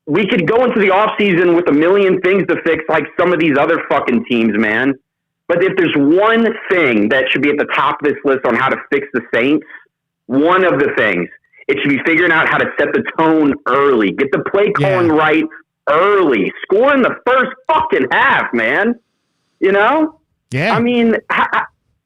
we could go into the offseason with a million things to fix like some of these other fucking teams, man. But if there's one thing that should be at the top of this list on how to fix the Saints, one of the things, it should be figuring out how to set the tone early. Get the play calling right early. Score in the first fucking half, man. Yeah. I mean,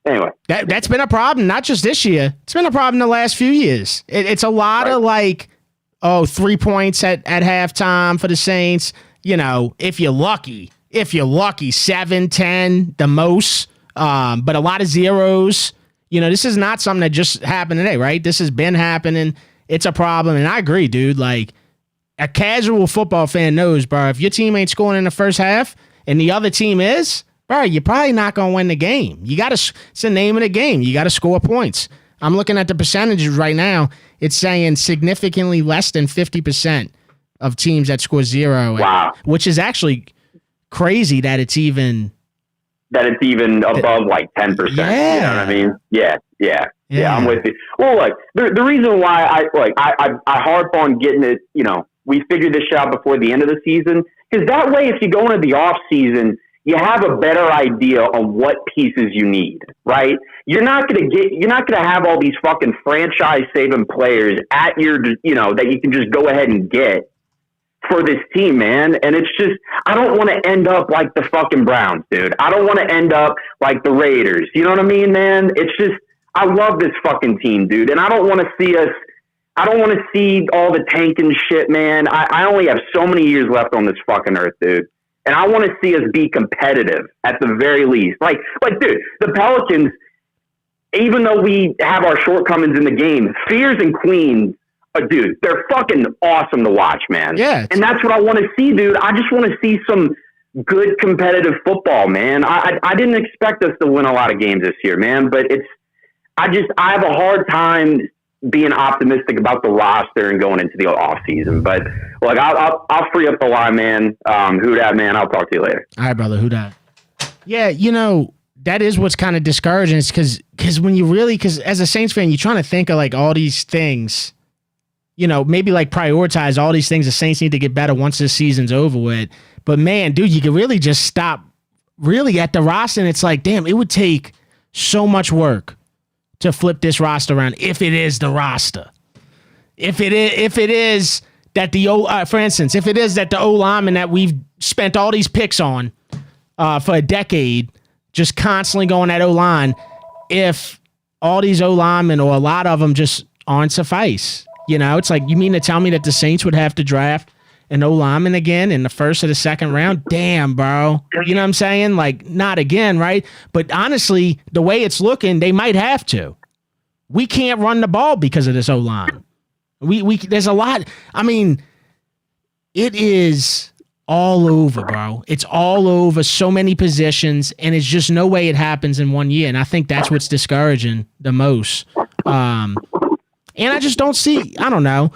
anyway. That's been a problem, not just this year. It's been a problem the last few years. It's a lot of 3 points at halftime for the Saints. If you're lucky, if you're lucky, 7, 10, the most, but a lot of zeros. This is not something that just happened today, right? This has been happening. It's a problem, and I agree, dude. Like, a casual football fan knows, bro, if your team ain't scoring in the first half and the other team is, bro, you're probably not going to win the game. It's the name of the game. You got to score points. I'm looking at the percentages right now. It's saying significantly less than 50% of teams that score zero. Wow. Which is actually crazy that it's even above like 10%. Yeah. You know what I mean? Yeah, I'm with you. Well, like the reason why I harp on getting it, we figured this shit out before the end of the season, because that way, if you go into the off season, you have a better idea on what pieces you need, right? You're not gonna have all these fucking franchise saving players at your, that you can just go ahead and get for this team, man. And it's just, I don't want to end up like the fucking Browns, dude. I don't want to end up like the Raiders. You know what I mean, man? It's just, I love this fucking team, dude. And I don't want to see all the tanking shit, man. I only have so many years left on this fucking earth, dude. And I want to see us be competitive at the very least. Like, dude, the Pelicans, even though we have our shortcomings in the game, Fears and Queens, dude, they're fucking awesome to watch, man. Yeah. And that's what I want to see, dude. I just want to see some good competitive football, man. I didn't expect us to win a lot of games this year, man, but I have a hard time being optimistic about the roster and going into the off season. But look, I'll free up the line, man. Who dat, man? I'll talk to you later. All right, brother. Who dat? Yeah, that is what's kind of discouraging. Is because as a Saints fan, you're trying to think of like all these things, maybe like prioritize all these things the Saints need to get better once this season's over with. But man, dude, you can really just stop really at the roster, and it's like, damn, it would take so much work to flip this roster around if it is the roster. If it is that for instance, if it is that the O-lineman that we've spent all these picks on for a decade, just constantly going at O-line, if all these O-linemen or a lot of them just aren't suffice. It's like, you mean to tell me that the Saints would have to draft an O-lineman again in the first or the second round? Damn, bro. You know what I'm saying? Like, not again, right? But honestly, the way it's looking, they might have to. We can't run the ball because of this O-line. There's a lot. I mean, it is all over, bro. It's all over so many positions, and it's just no way it happens in 1 year. And I think that's what's discouraging the most. And I just don't see, I don't know.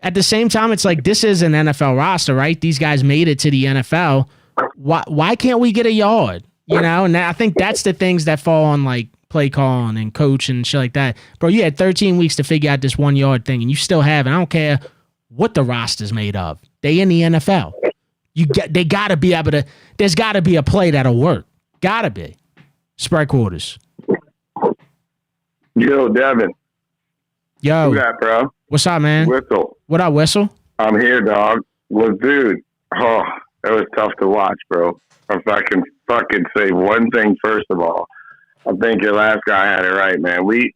At the same time, it's like, this is an NFL roster, right? These guys made it to the NFL. Why can't we get a yard? And I think that's the things that fall on like play calling and coach and shit like that. Bro, you had 13 weeks to figure out this 1 yard thing, and you still haven't. I don't care what the roster's made of. They in the NFL. They got to be able to, there's got to be a play that'll work. Got to be. Spread quarters. Yo, Devin. Yo. Who that, bro? What's up, man? Whistle. What up, Whistle? I'm here, dog. Well, dude, it was tough to watch, bro. If I can fucking say one thing, first of all, I think your last guy had it right, man. We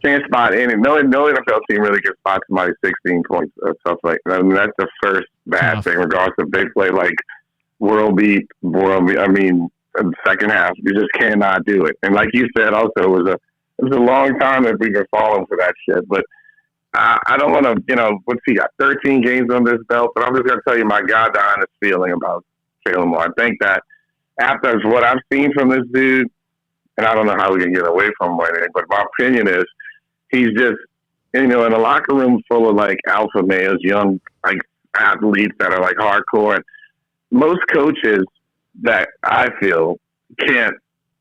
can't spot no NFL team really can spot somebody 16 points or stuff like that. I mean, that's the first bad thing, regardless of big play like world beat. I mean, in the second half, you just cannot do it. And like you said, also, it was a long time that we've been falling for that shit. But I don't want to, what's he got? 13 games on this belt. But I'm just going to tell you my goddamn honest feeling about Jalen Moore. I think that after what I've seen from this dude, and I don't know how we can get away from him or anything, but my opinion is he's just, in a locker room full of like alpha males, young like athletes that are like hardcore. And most coaches that I feel can't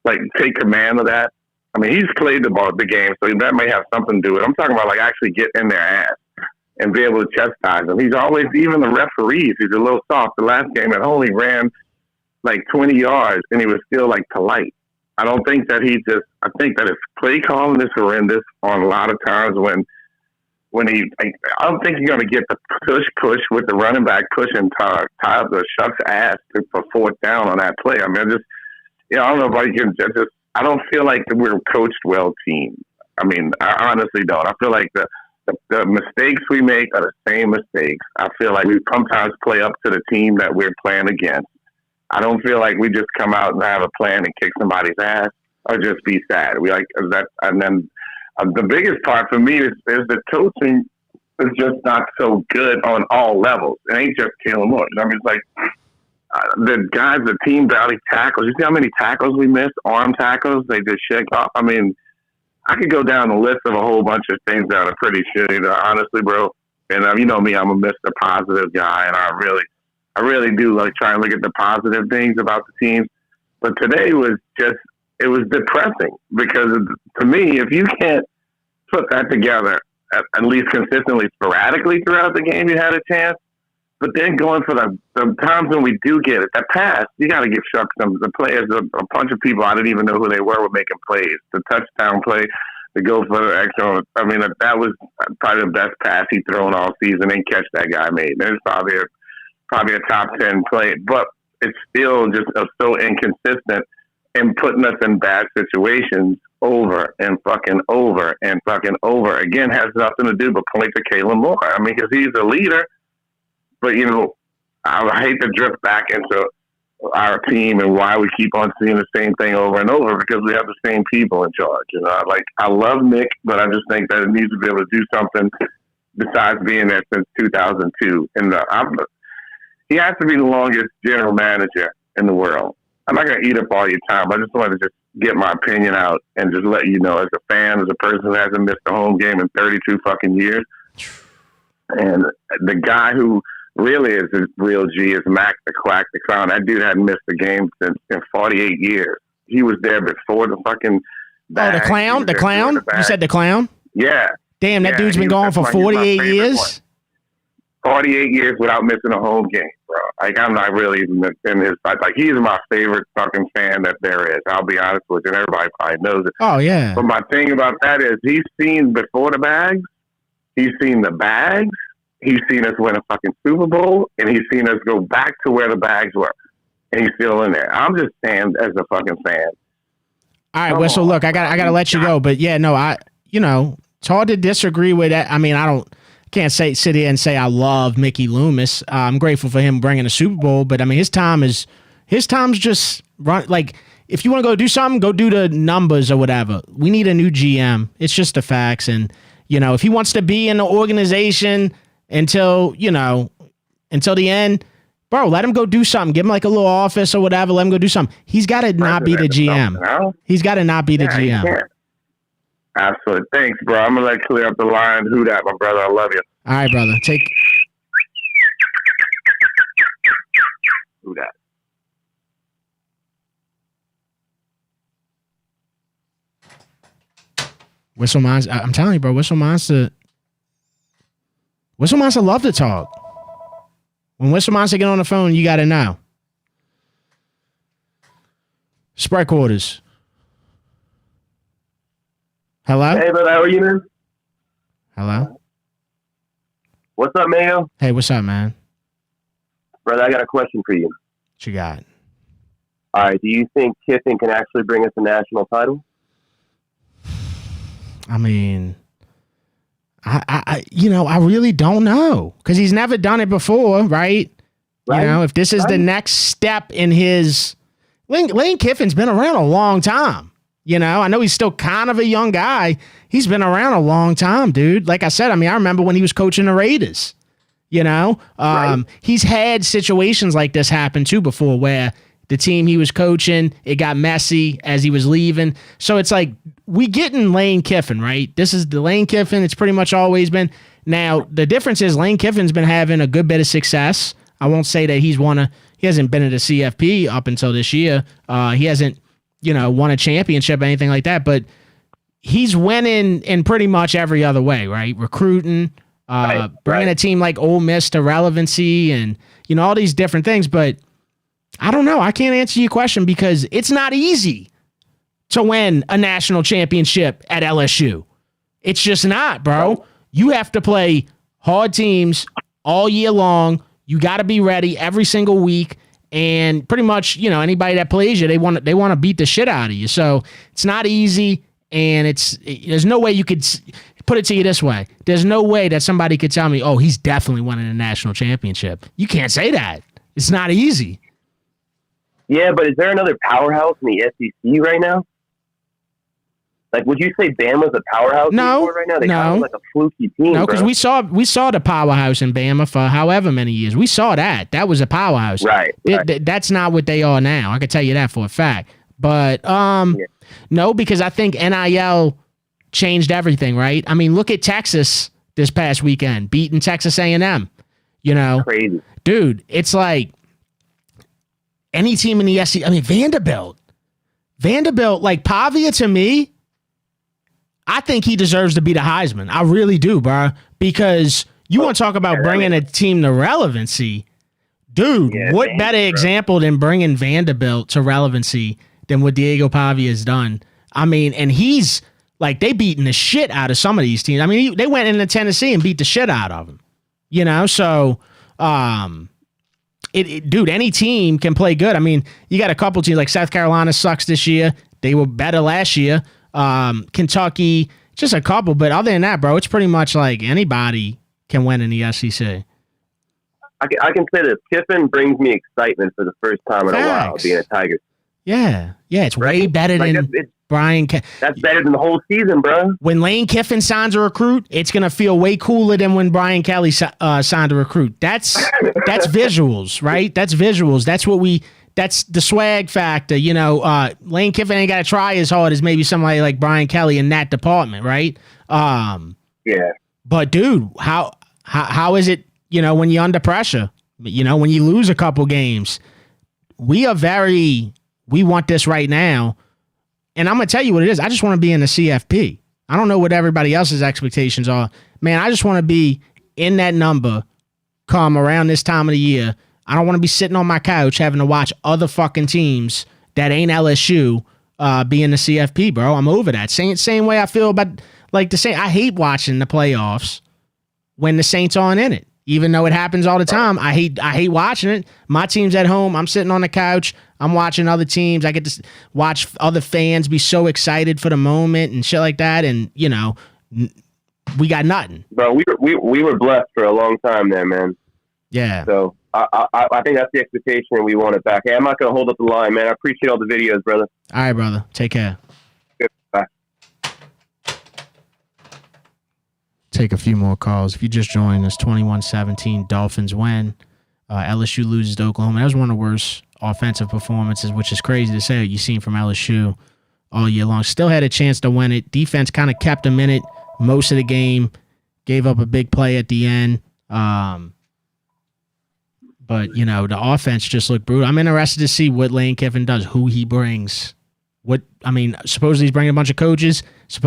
like take command of that. I mean, he's played the game, so that may have something to do with it. I'm talking about like actually get in their ass and be able to chastise them. He's always, even the referees, he's a little soft. The last game, it only ran like 20 yards, and he was still like polite. I don't think that I think that his play calling is horrendous on a lot of times when he, I don't think you're going to get the push with the running back pushing Ty up the Shuck's ass for fourth down on that play. I mean, I don't know if I can just, I don't feel like we're coached well team. I mean, I honestly don't. I feel like the mistakes we make are the same mistakes. I feel like we sometimes play up to the team that we're playing against. I don't feel like we just come out and have a plan and kick somebody's ass or just be sad. We like that, and then the biggest part for me is the coaching is just not so good on all levels. It ain't just Kalen Moore. I mean, it's like the guys, the team valley tackles. You see how many tackles we missed? Arm tackles. They just shake off. I mean, I could go down the list of a whole bunch of things that are pretty shitty, honestly, bro. And you know me, I'm a Mr. Positive guy, and I really do like try and look at the positive things about the team. But today was it was depressing because to me, if you can't put that together at least consistently, sporadically throughout the game, you had a chance. But then going for the times when we do get it, that pass, you got to give Shuck the players, a bunch of people I didn't even know who they were making plays. The touchdown play, to go for the extra. I mean, that was probably the best pass he thrown all season and catch that guy made. It's probably a top 10 play, but it's still just so inconsistent in putting us in bad situations over and fucking over and fucking over. Again, has nothing to do but point to Kalen Moore. I mean, because he's a leader, but, you know, I hate to drift back into our team and why we keep on seeing the same thing over and over, because we have the same people in charge. You know, I love Nick, but I just think that it needs to be able to do something besides being there since 2002. And he has to be the longest general manager in the world. I'm not going to eat up all your time, but I just wanted to just get my opinion out and just let you know, as a fan, as a person who hasn't missed a home game in 32 fucking years. And the guy who really is a real G is Mac the Quack the Clown. That dude hadn't missed a game in 48 years. He was there before the fucking bag. Oh, the clown? The clown? You said the clown? Yeah. Damn, that dude's been gone for 48 years? 48 years without missing a home game, bro. Like, I'm not really even in his fight. Like, he's my favorite fucking fan that there is. I'll be honest with you. And everybody probably knows it. Oh, yeah. But my thing about that is he's seen before the bags. He's seen the bags. He's seen us win a fucking Super Bowl. And he's seen us go back to where the bags were. And he's still in there. I'm just saying as a fucking fan. All right, Whistle, look, I gotta let you go. But, yeah, no, it's hard to disagree with that. I mean, can't sit here and say I love Mickey Loomis. I'm grateful for him bringing a Super Bowl, but I mean his time's just run. Like, if you want to go do something, go do the numbers or whatever. We need a new GM. It's just the facts, and if he wants to be in the organization until the end, bro, let him go do something. Give him like a little office or whatever. Let him go do something. He's got to not be the GM. He's got to not be the GM. Absolutely. Thanks, bro. I'm going to clear up the line. Who that, my brother? I love you. All right, brother. Who that? Whistle Monster. I'm telling you, bro. Whistle Monster love to talk. When Whistle Monster get on the phone, you got to know. Spread quarters. Hello? Hey, brother, how are you, man? Hello? What's up, Mayo? Hey, what's up, man? Brother, I got a question for you. What you got? All right, do you think Kiffin can actually bring us a national title? I mean, I really don't know, because he's never done it before, right? If this is the next step in his... Lane Kiffin's been around a long time. I know he's still kind of a young guy. He's been around a long time, dude. Like I said, I mean, I remember when he was coaching the Raiders. He's had situations like this happen too before, where the team he was coaching, it got messy as he was leaving. So it's like, we getting Lane Kiffin, right? This is the Lane Kiffin it's pretty much always been. Now, the difference is Lane Kiffin's been having a good bit of success. I won't say that he hasn't been at a CFP up until this year. He hasn't won a championship or anything like that, but he's winning in pretty much every other way, right? Recruiting, bringing a team like Ole Miss to relevancy, and, all these different things. But I don't know. I can't answer your question, because it's not easy to win a national championship at LSU. It's just not, bro. You have to play hard teams all year long. You got to be ready every single week. And pretty much, anybody that plays you, they want to beat the shit out of you. So it's not easy, and there's no way you could put it to you this way. There's no way that somebody could tell me, oh, he's definitely winning a national championship. You can't say that. It's not easy. Yeah, but is there another powerhouse in the SEC right now? Like, would you say Bama's a powerhouse No, right now? They no. kind of like a fluky team. No, because we saw the powerhouse in Bama for however many years. We saw that. That was a powerhouse. Right. That's not what they are now. I can tell you that for a fact. But no, because I think NIL changed everything, right? I mean, look at Texas this past weekend, beating Texas A&M. You know, crazy, dude. It's like any team in the SEC. I mean, Vanderbilt, like Pavia to me. I think he deserves to be the Heisman. I really do, bro. Because you want to talk about bringing a team to relevancy. Dude, what better example than bringing Vanderbilt to relevancy than what Diego Pavia has done? I mean, and he's like, they beating the shit out of some of these teams. I mean, they went into Tennessee and beat the shit out of them. You know, so, dude, any team can play good. I mean, you got a couple teams like South Carolina sucks this year. They were better last year. Kentucky, just a couple, but other than that, bro, it's pretty much like anybody can win in the SEC. I can say this: Kiffin brings me excitement for the first time in a while being a Tiger. Yeah, it's way better than Brian. That's better than the whole season, bro. When Lane Kiffin signs a recruit, it's gonna feel way cooler than when Brian Kelly signed a recruit. That's visuals, right? That's visuals. That's the swag factor, you know. Lane Kiffin ain't got to try as hard as maybe somebody like Brian Kelly in that department, right? Yeah. But dude, how is it, you know, when you're under pressure? You know, when you lose a couple games, we want this right now. And I'm gonna tell you what it is. I just want to be in the CFP. I don't know what everybody else's expectations are. Man, I just want to be in that number come around this time of the year. I don't want to be sitting on my couch having to watch other fucking teams that ain't LSU be in the CFP, bro. I'm over that. Same way I feel about like the Saints. I hate watching the playoffs when the Saints aren't in it. Even though it happens all the time, I hate watching it. My team's at home. I'm sitting on the couch. I'm watching other teams. I get to watch other fans be so excited for the moment and shit like that. And, you know, we got nothing. Bro, we were blessed for a long time there, man. Yeah. So I think that's the expectation, and we want it back. Hey, I'm not going to hold up the line, man. I appreciate all the videos, brother. All right, brother. Take care. Good. Bye. Take a few more calls. If you just joined us, 21-17, Dolphins win. LSU loses to Oklahoma. That was one of the worst offensive performances, which is crazy to say. You've seen from LSU all year long. Still had a chance to win it. Defense kind of kept them in it most of the game. Gave up a big play at the end. But, you know, the offense just looked brutal. I'm interested to see what Lane Kiffin does, who he brings. Supposedly he's bringing a bunch of coaches. He's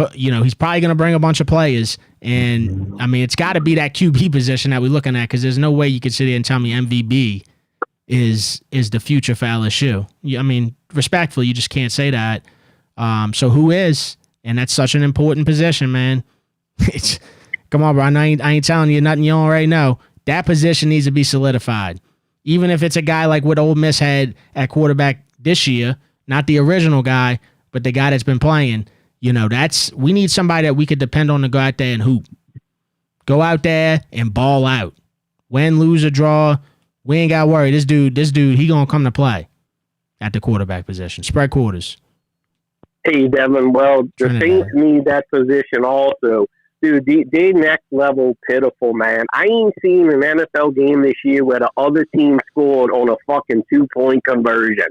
probably going to bring a bunch of players. And, I mean, it's got to be that QB position that we're looking at because there's no way you could sit here and tell me MVB is the future for LSU. I mean, respectfully, you just can't say that. So who is? And that's such an important position, man. Come on, bro. I ain't telling you nothing you don't already know. That position needs to be solidified. Even if it's a guy like what Ole Miss had at quarterback this year, not the original guy, but the guy that's been playing, you know, we need somebody that we could depend on to go out there and hoop. Go out there and ball out. Win, lose, or draw, we ain't got to worry. This dude, he going to come to play at the quarterback position. Spread quarters. Hey, Devin, well, the Saints need that position also. Dude, they next level pitiful, man. I ain't seen an NFL game this year where the other team scored on a fucking 2-point conversion.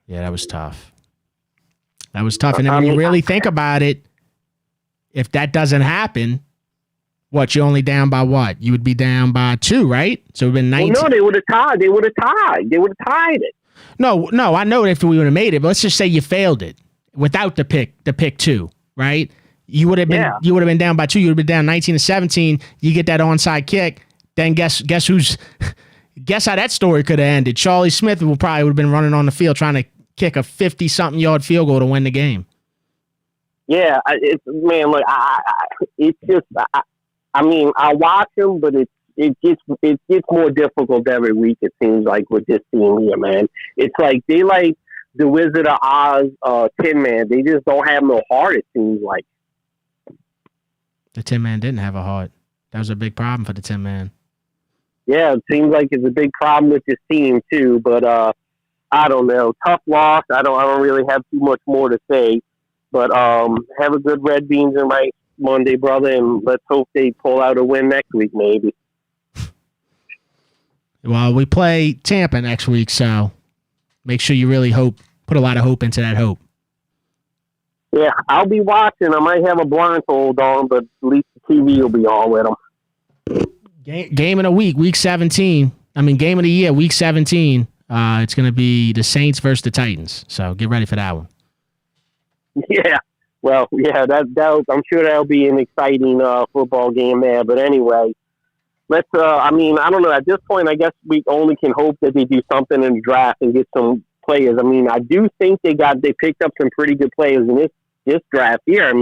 Yeah, that was tough. And then when you really think about it, if that doesn't happen, you're only down by what? You would be down by 2, right? So it would have been 19. Well, no, they would have tied. They would have tied it. No, I know if we would have made it, but let's just say you failed it without the pick 2, right? You would have been down by 2. You would have been down 19-17. You get that onside kick. Then guess how that story could have ended. Charlie Smith would have been running on the field trying to kick a 50-something yard field goal to win the game. Yeah, I watch them, but it gets more difficult every week. It seems like with this team here, man. It's like they like the Wizard of Oz, Tin Man. They just don't have no heart. It seems like. The Tin Man didn't have a heart. That was a big problem for the Tin Man. Yeah, it seems like it's a big problem with this team too. But I don't know. Tough loss. I don't really have too much more to say. But have a good Red Beans and Rice Monday, brother, and let's hope they pull out a win next week, maybe. Well, we play Tampa next week, so make sure you really put a lot of hope into that hope. Yeah, I'll be watching. I might have a blindfold on, but at least the TV will be on with them. Game of the week, week 17. Game of the year, week 17. It's going to be the Saints versus the Titans. So get ready for that one. Yeah. Well, yeah, I'm sure that'll be an exciting football game there. But anyway, let's, I don't know. At this point, I guess we only can hope that they do something in the draft and get some players. I do think they picked up some pretty good players in this draft here.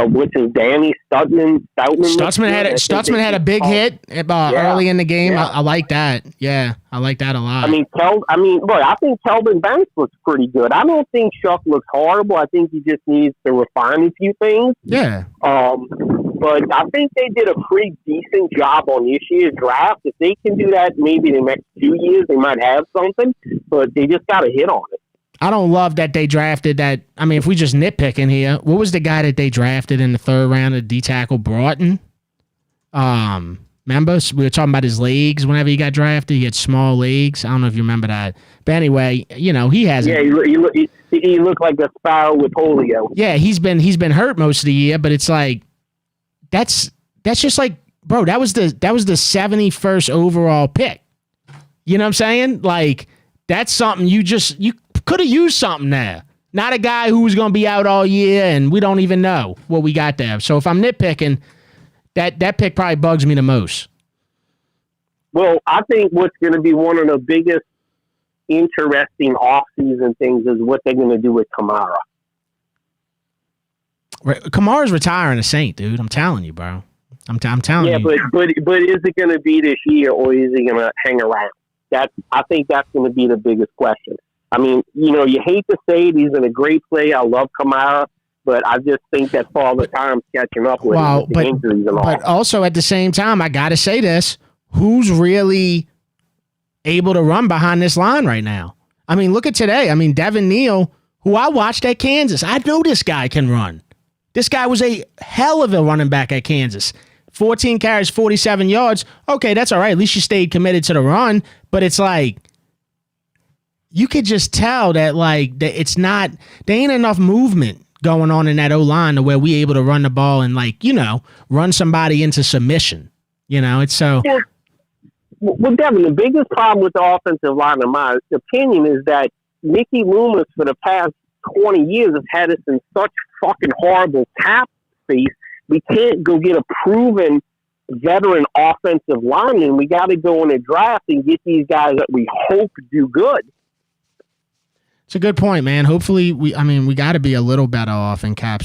Which is Danny Stoutman. Stutzman had a big hit early in the game. Yeah. I like that. Yeah, I like that a lot. I think Kelvin Banks looks pretty good. I don't think Shuck looks horrible. I think he just needs to refine a few things. Yeah. But I think they did a pretty decent job on this year's draft. If they can do that maybe the next 2 years, they might have something. But they just got to hit on it. I don't love that they drafted that. If we just nitpicking here, what was the guy that they drafted in the third round of D-tackle, Broughton? Remember? We were talking about his legs whenever he got drafted. He had small legs. I don't know if you remember that. But anyway, he has. Yeah, he looked like a sparrow with polio. Yeah, he's been hurt most of the year, but it's like that's just like, bro, that was the 71st overall pick. You know what I'm saying? Like, that's something you could have used something there. Not a guy who was going to be out all year, and we don't even know what we got there. So if I'm nitpicking, that pick probably bugs me the most. Well, I think what's going to be one of the biggest interesting offseason things is what they're going to do with Kamara. Kamara's retiring a Saint, dude. I'm telling you, bro. I'm telling you. Yeah, but is it going to be this year, or is he going to hang around? I think that's going to be the biggest question. You hate to say it, he's in a great play. I love Kamara, but I just think that Father Time's catching up with him with the injuries and all. But also at the same time, I got to say this, who's really able to run behind this line right now? Look at today. Devin Neal, who I watched at Kansas. I know this guy can run. This guy was a hell of a running back at Kansas. 14 carries, 47 yards. Okay, that's all right. At least you stayed committed to the run. But it's like, you could just tell that it's not, there ain't enough movement going on in that O-line to where we able to run the ball and run somebody into submission. It's so. Well, Devin, the biggest problem with the offensive line, in my opinion, is that Mickey Loomis for the past 20 years has had us in such fucking horrible cap space. We can't go get a proven veteran offensive lineman. We got to go in a draft and get these guys that we hope do good. It's a good point, man. Hopefully, we got to be a little better off in cap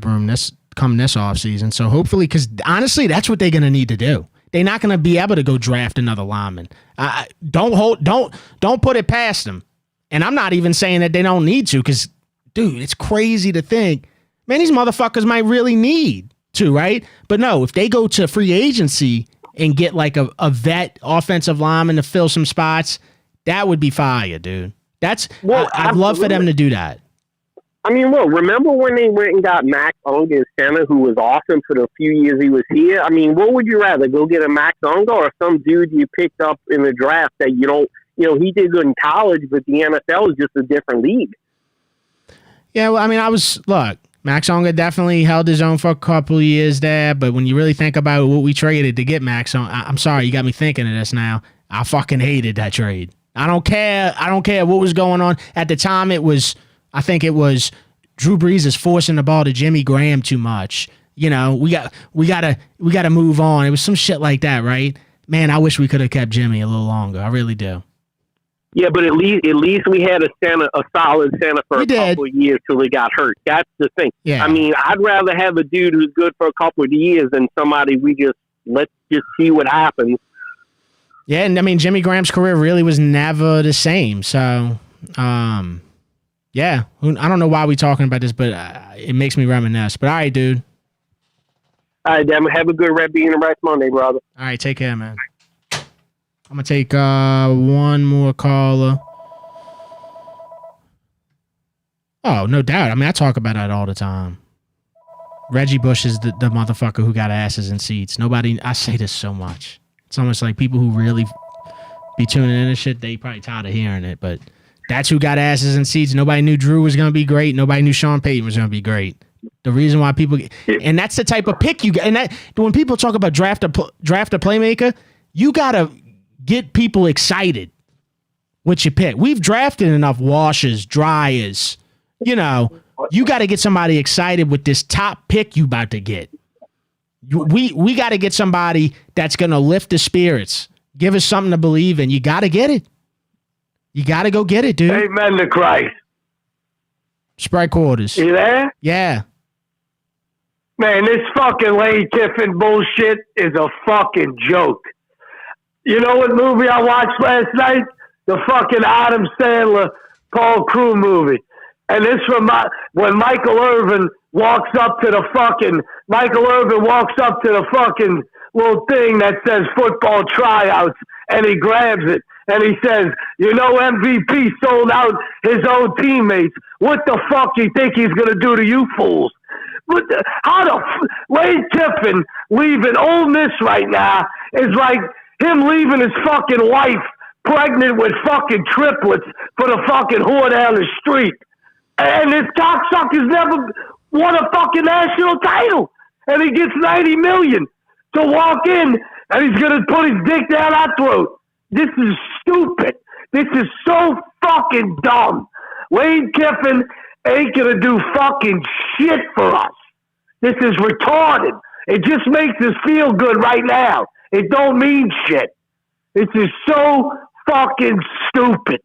room this offseason. So hopefully, because honestly, that's what they're going to need to do. They're not going to be able to go draft another lineman. Don't put it past them. And I'm not even saying that they don't need to, because, dude, it's crazy to think, man, these motherfuckers might really need to, right? But no, if they go to free agency and get a vet offensive lineman to fill some spots, that would be fire, dude. I'd love for them to do that. Remember when they went and got Max Unger center, who was awesome for the few years he was here? What would you rather, go get a Max Unger or some dude you picked up in the draft that you don't, he did good in college, but the NFL is just a different league. Yeah, well, look, Max Unger definitely held his own for a couple of years there, but when you really think about what we traded to get Max Unger, I'm sorry, you got me thinking of this now. I fucking hated that trade. I don't care what was going on. At the time, I think it was Drew Brees is forcing the ball to Jimmy Graham too much. We got to move on. It was some shit like that, right? Man, I wish we could have kept Jimmy a little longer. I really do. Yeah, but at least we had a solid center for a couple of years till he got hurt. That's the thing. Yeah. I'd rather have a dude who's good for a couple of years than somebody let's just see what happens. Yeah, and Jimmy Graham's career really was never the same. So, yeah, I don't know why we're talking about this, but it makes me reminisce. But all right, dude. All right, damn it. Have a good Red Bean and Rice Monday, brother. All right, take care, man. I'm gonna take one more caller. Oh, no doubt. I mean, I talk about that all the time. Reggie Bush is the motherfucker who got asses in seats. I say this so much. It's almost like people who really be tuning in and shit, they probably tired of hearing it, but that's who got asses in seats. Nobody knew Drew was going to be great. Nobody knew Sean Payton was going to be great. The reason why people, and that's the type of pick you get. And that when people talk about draft a playmaker, you got to get people excited with your pick. We've drafted enough washers, dryers. You know, you got to get somebody excited with this top pick you about to get. We got to get somebody that's going to lift the spirits, give us something to believe in. You got to get it. You got to go get it, dude. Amen to Christ. Sprite Quarters. You there? Yeah. Man, this fucking Lane Kiffin bullshit is a fucking joke. You know what movie I watched last night? The fucking Adam Sandler, Paul Crew movie. And this from when Michael Irvin walks up to the fucking little thing that says football tryouts, and he grabs it and he says, "You know, MVP sold out his own teammates. What the fuck do you think he's gonna do to you fools?" Lane Kiffin leaving Ole Miss right now is like him leaving his fucking wife pregnant with fucking triplets for the fucking whore down the street. And this cocksucker's never won a fucking national title. And he gets $90 million to walk in, and he's going to put his dick down our throat. This is stupid. This is so fucking dumb. Lane Kiffin ain't going to do fucking shit for us. This is retarded. It just makes us feel good right now. It don't mean shit. This is so fucking stupid.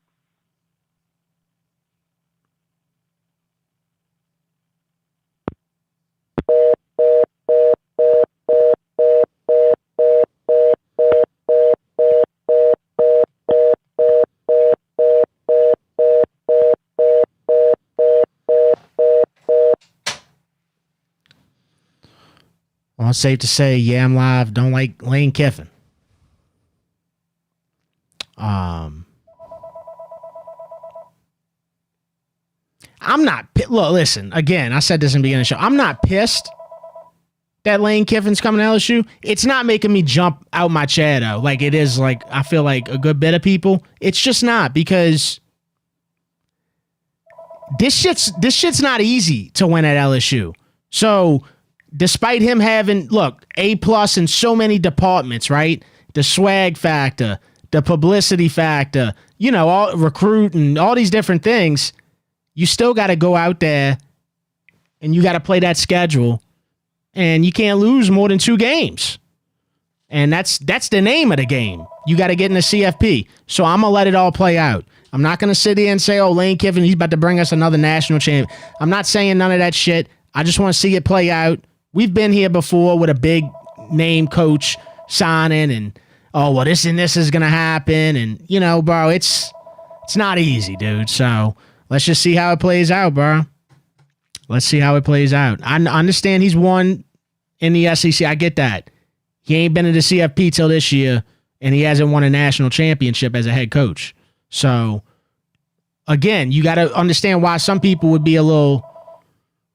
Well, it's safe to say, yeah, I'm live. Don't like Lane Kiffin. I'm not. Look, listen. Again, I said this in the beginning of the show. I'm not pissed that Lane Kiffin's coming to LSU. It's not making me jump out my chair though, like it is. Like I feel like a good bit of people. It's just not, because this shit's not easy to win at LSU. So despite him having A+ in so many departments, right? The swag factor, the publicity factor, you know, all recruiting, all these different things. You still got to go out there and you got to play that schedule, and you can't lose more than 2 games. And that's the name of the game. You got to get in the CFP. So I'm going to let it all play out. I'm not going to sit here and say, oh, Lane Kiffin, he's about to bring us another national champion. I'm not saying none of that shit. I just want to see it play out. We've been here before with a big name coach signing and, oh, well, this and this is going to happen. And, you know, bro, it's not easy, dude. So let's just see how it plays out, bro. Let's see how it plays out. I understand he's won in the SEC. I get that. He ain't been in the CFP till this year, and he hasn't won a national championship as a head coach. So, again, you got to understand why some people would be a little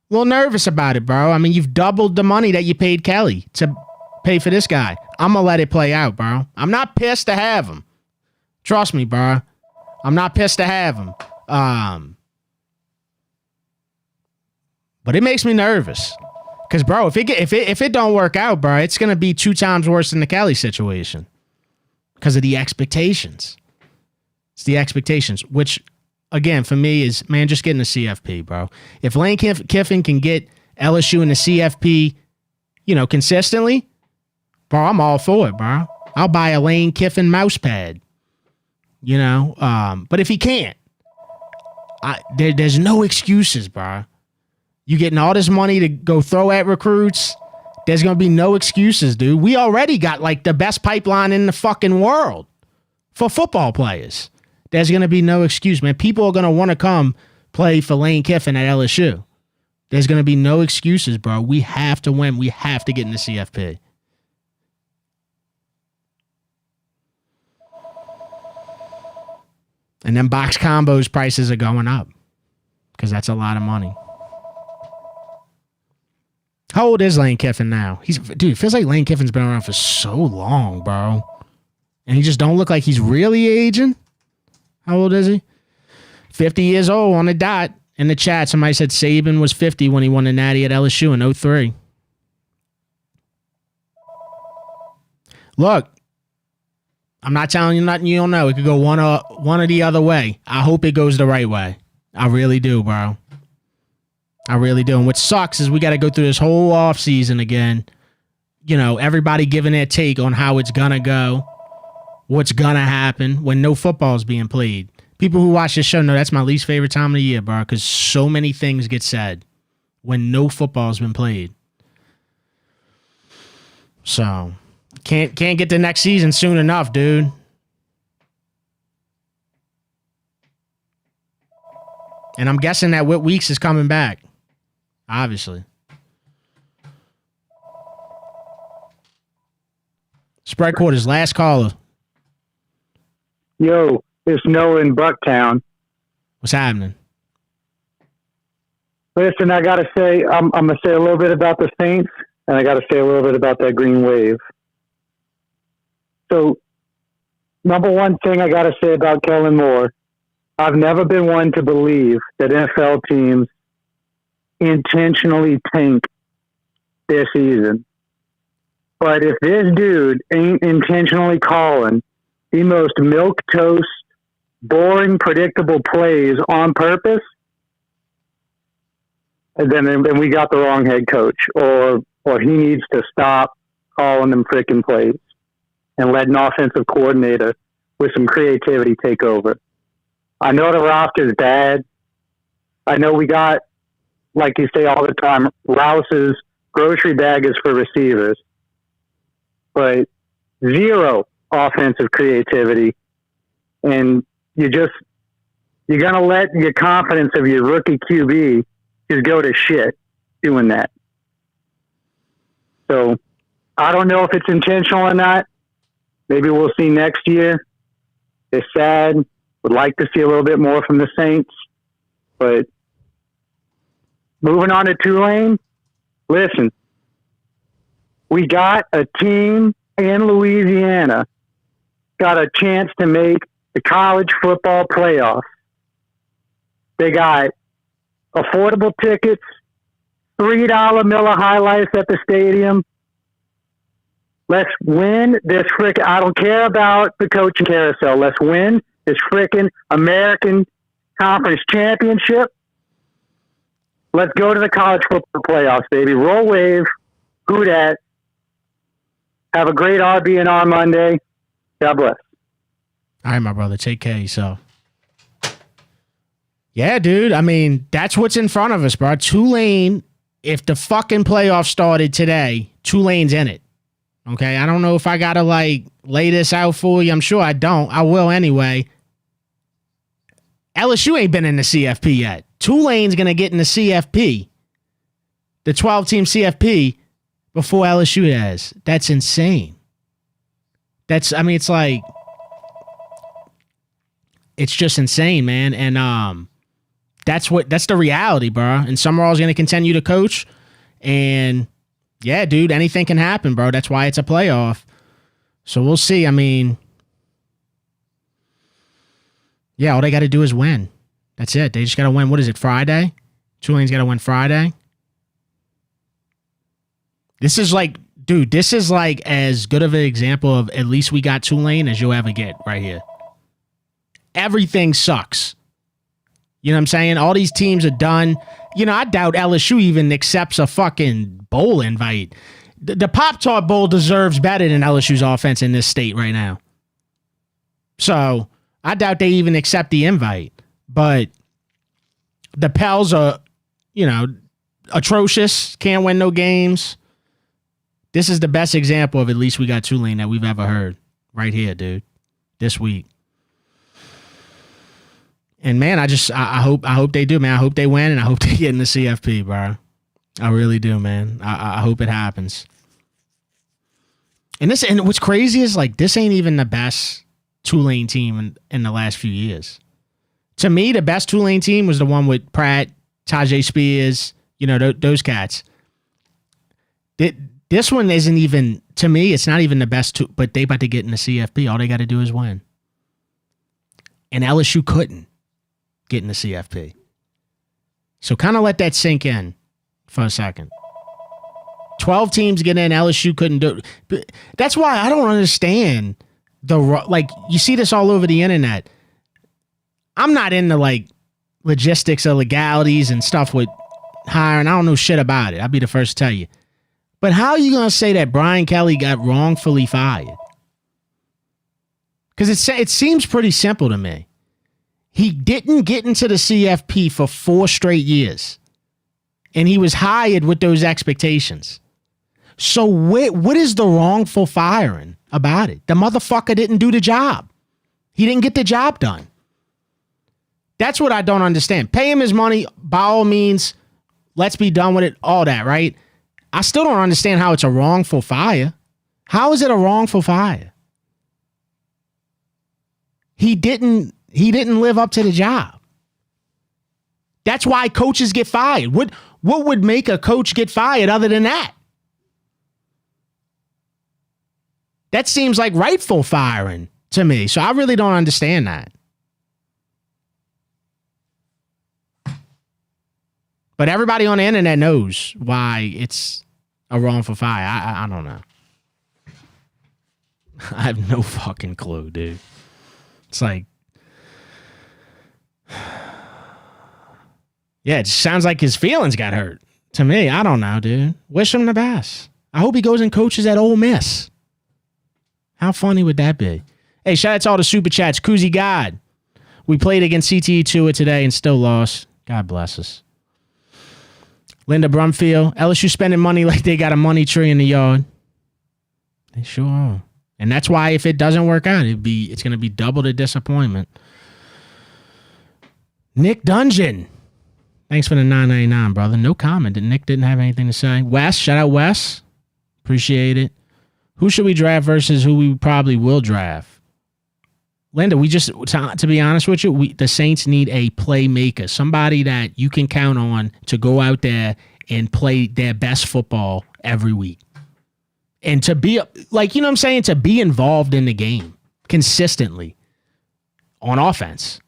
nervous about it, bro. I mean, you've doubled the money that you paid Kelly to pay for this guy. I'm going to let it play out, bro. I'm not pissed to have him. Trust me, bro. I'm not pissed to have him. But it makes me nervous. Because, bro, if it don't work out, bro, it's going to be 2 times worse than the Kelly situation. Because of the expectations. It's the expectations, which, again, for me is, man, just getting the CFP, bro. If Lane Kiffin can get LSU in the CFP, you know, consistently, bro, I'm all for it, bro. I'll buy a Lane Kiffin mouse pad. You know? But if he can't, there's no excuses, bro. You getting all this money to go throw at recruits. There's going to be no excuses, dude. We already got like the best pipeline in the fucking world for football players. There's going to be no excuse, man. People are going to want to come play for Lane Kiffin at LSU. There's going to be no excuses, bro. We have to win. We have to get in the CFP. And then box combos prices are going up because that's a lot of money. How old is Lane Kiffin now? Dude, it feels like Lane Kiffin's been around for so long, bro. And he just don't look like he's really aging. How old is he? 50 years old on the dot. In the chat, somebody said Saban was 50 when he won the Natty at LSU in 03. Look, I'm not telling you nothing you don't know. It could go one or the other way. I hope it goes the right way. I really do, bro. I really do. And what sucks is we got to go through this whole offseason again. You know, everybody giving their take on how it's going to go, what's going to happen when no football is being played. People who watch this show know that's my least favorite time of the year, bro, because so many things get said when no football's been played. So, can't get to next season soon enough, dude. And I'm guessing that Whit Weeks is coming back, obviously. Spread quarters, last caller. Yo. It's Noah in Bucktown. What's happening? Listen, I got to say, I'm going to say a little bit about the Saints, and I got to say a little bit about that green wave. So, number one thing I got to say about Kellen Moore, I've never been one to believe that NFL teams intentionally tank their season. But if this dude ain't intentionally calling the most milquetoast, boring, predictable plays on purpose, and then we got the wrong head coach, or he needs to stop calling them freaking plays and let an offensive coordinator with some creativity take over. I know the roster is bad. I know we got, like you say all the time, Rouse's grocery bag is for receivers, but zero offensive creativity, and you're going to let your confidence of your rookie QB just go to shit doing that. So I don't know if it's intentional or not. Maybe we'll see next year. It's sad. Would like to see a little bit more from the Saints. But moving on to Tulane, listen, we got a team in Louisiana got a chance to make the college football playoff. They got affordable tickets, $3 Miller High Life at the stadium. Let's win this frickin', I don't care about the coaching carousel. Let's win this frickin' American Conference Championship. Let's go to the college football playoffs, baby. Roll wave. Who dat? Have a great RB&R Monday. God bless. All right, my brother. Take care of yourself. Yeah, dude. I mean, that's what's in front of us, bro. Tulane, if the fucking playoff started today, Tulane's in it. Okay? I don't know if I got to, lay this out for you. I'm sure I don't. I will anyway. LSU ain't been in the CFP yet. Tulane's going to get in the CFP, the 12-team CFP, before LSU has. That's insane. It's just insane, man. And that's the reality, bro. And Sumrall's going to continue to coach. And yeah, dude, anything can happen, bro. That's why it's a playoff. So we'll see. I mean, yeah, all they got to do is win. That's it. They just got to win. What is it, Friday? Tulane's got to win Friday. This is as good of an example of at least we got Tulane as you'll ever get right here. Everything sucks. You know what I'm saying? All these teams are done. You know, I doubt LSU even accepts a fucking bowl invite. The Pop-Tart Bowl deserves better than LSU's offense in this state right now. So I doubt they even accept the invite. But the Pels are, atrocious. Can't win no games. This is the best example of at least we got Tulane that we've ever heard right here, dude, this week. And man, I hope they do, man. I hope they win, and I hope they get in the CFP, bro. I really do, man. I hope it happens. And what's crazy is like this ain't even the best Tulane team in the last few years. To me, the best Tulane team was the one with Pratt, Tajay Spears, those cats. This one isn't even, to me, it's not even the best, but they about to get in the CFP. All they got to do is win. And LSU couldn't get in the CFP. So kind of let that sink in for a second. 12 teams get in, LSU couldn't do it. But that's why I don't understand you see this all over the internet. I'm not into logistics or legalities and stuff with hiring. I don't know shit about it. I'll be the first to tell you. But how are you going to say that Brian Kelly got wrongfully fired? Because it seems pretty simple to me. He didn't get into the CFP for 4 straight years. And he was hired with those expectations. So what is the wrongful firing about it? The motherfucker didn't do the job. He didn't get the job done. That's what I don't understand. Pay him his money, by all means. Let's be done with it, all that, right? I still don't understand how it's a wrongful fire. How is it a wrongful fire? He didn't live up to the job. That's why coaches get fired. What would make a coach get fired other than that? That seems like rightful firing to me. So I really don't understand that. But everybody on the internet knows why it's a wrongful fire. I don't know. I have no fucking clue, dude. It's like, yeah, it sounds like his feelings got hurt. To me, I don't know, dude. Wish him the best. I hope he goes and coaches at Ole Miss. How funny would that be? Hey, shout out to all the super chats. Koozie God. We played against CTE Tua today and still lost. God bless us. Linda Brumfield. LSU spending money like they got a money tree in the yard. They sure are. And that's why if it doesn't work out, it's going to be double the disappointment. Nick Dungeon. Thanks for the $9.99, brother. No comment. Nick didn't have anything to say. Wes, shout out Wes. Appreciate it. Who should we draft versus who we probably will draft? Linda, to be honest with you, the Saints need a playmaker, somebody that you can count on to go out there and play their best football every week. And to be, to be involved in the game consistently on offense.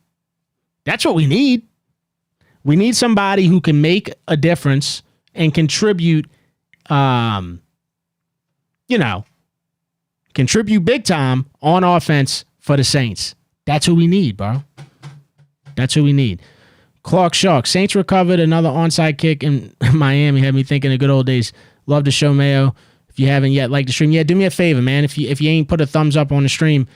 That's what we need. We need somebody who can make a difference and contribute, contribute big time on offense for the Saints. That's who we need, bro. That's who we need. Clark Shark. Saints recovered another onside kick in Miami. Had me thinking of good old days. Love the show, Mayo. If you haven't yet liked the stream, do me a favor, man. If you ain't put a thumbs up on the stream,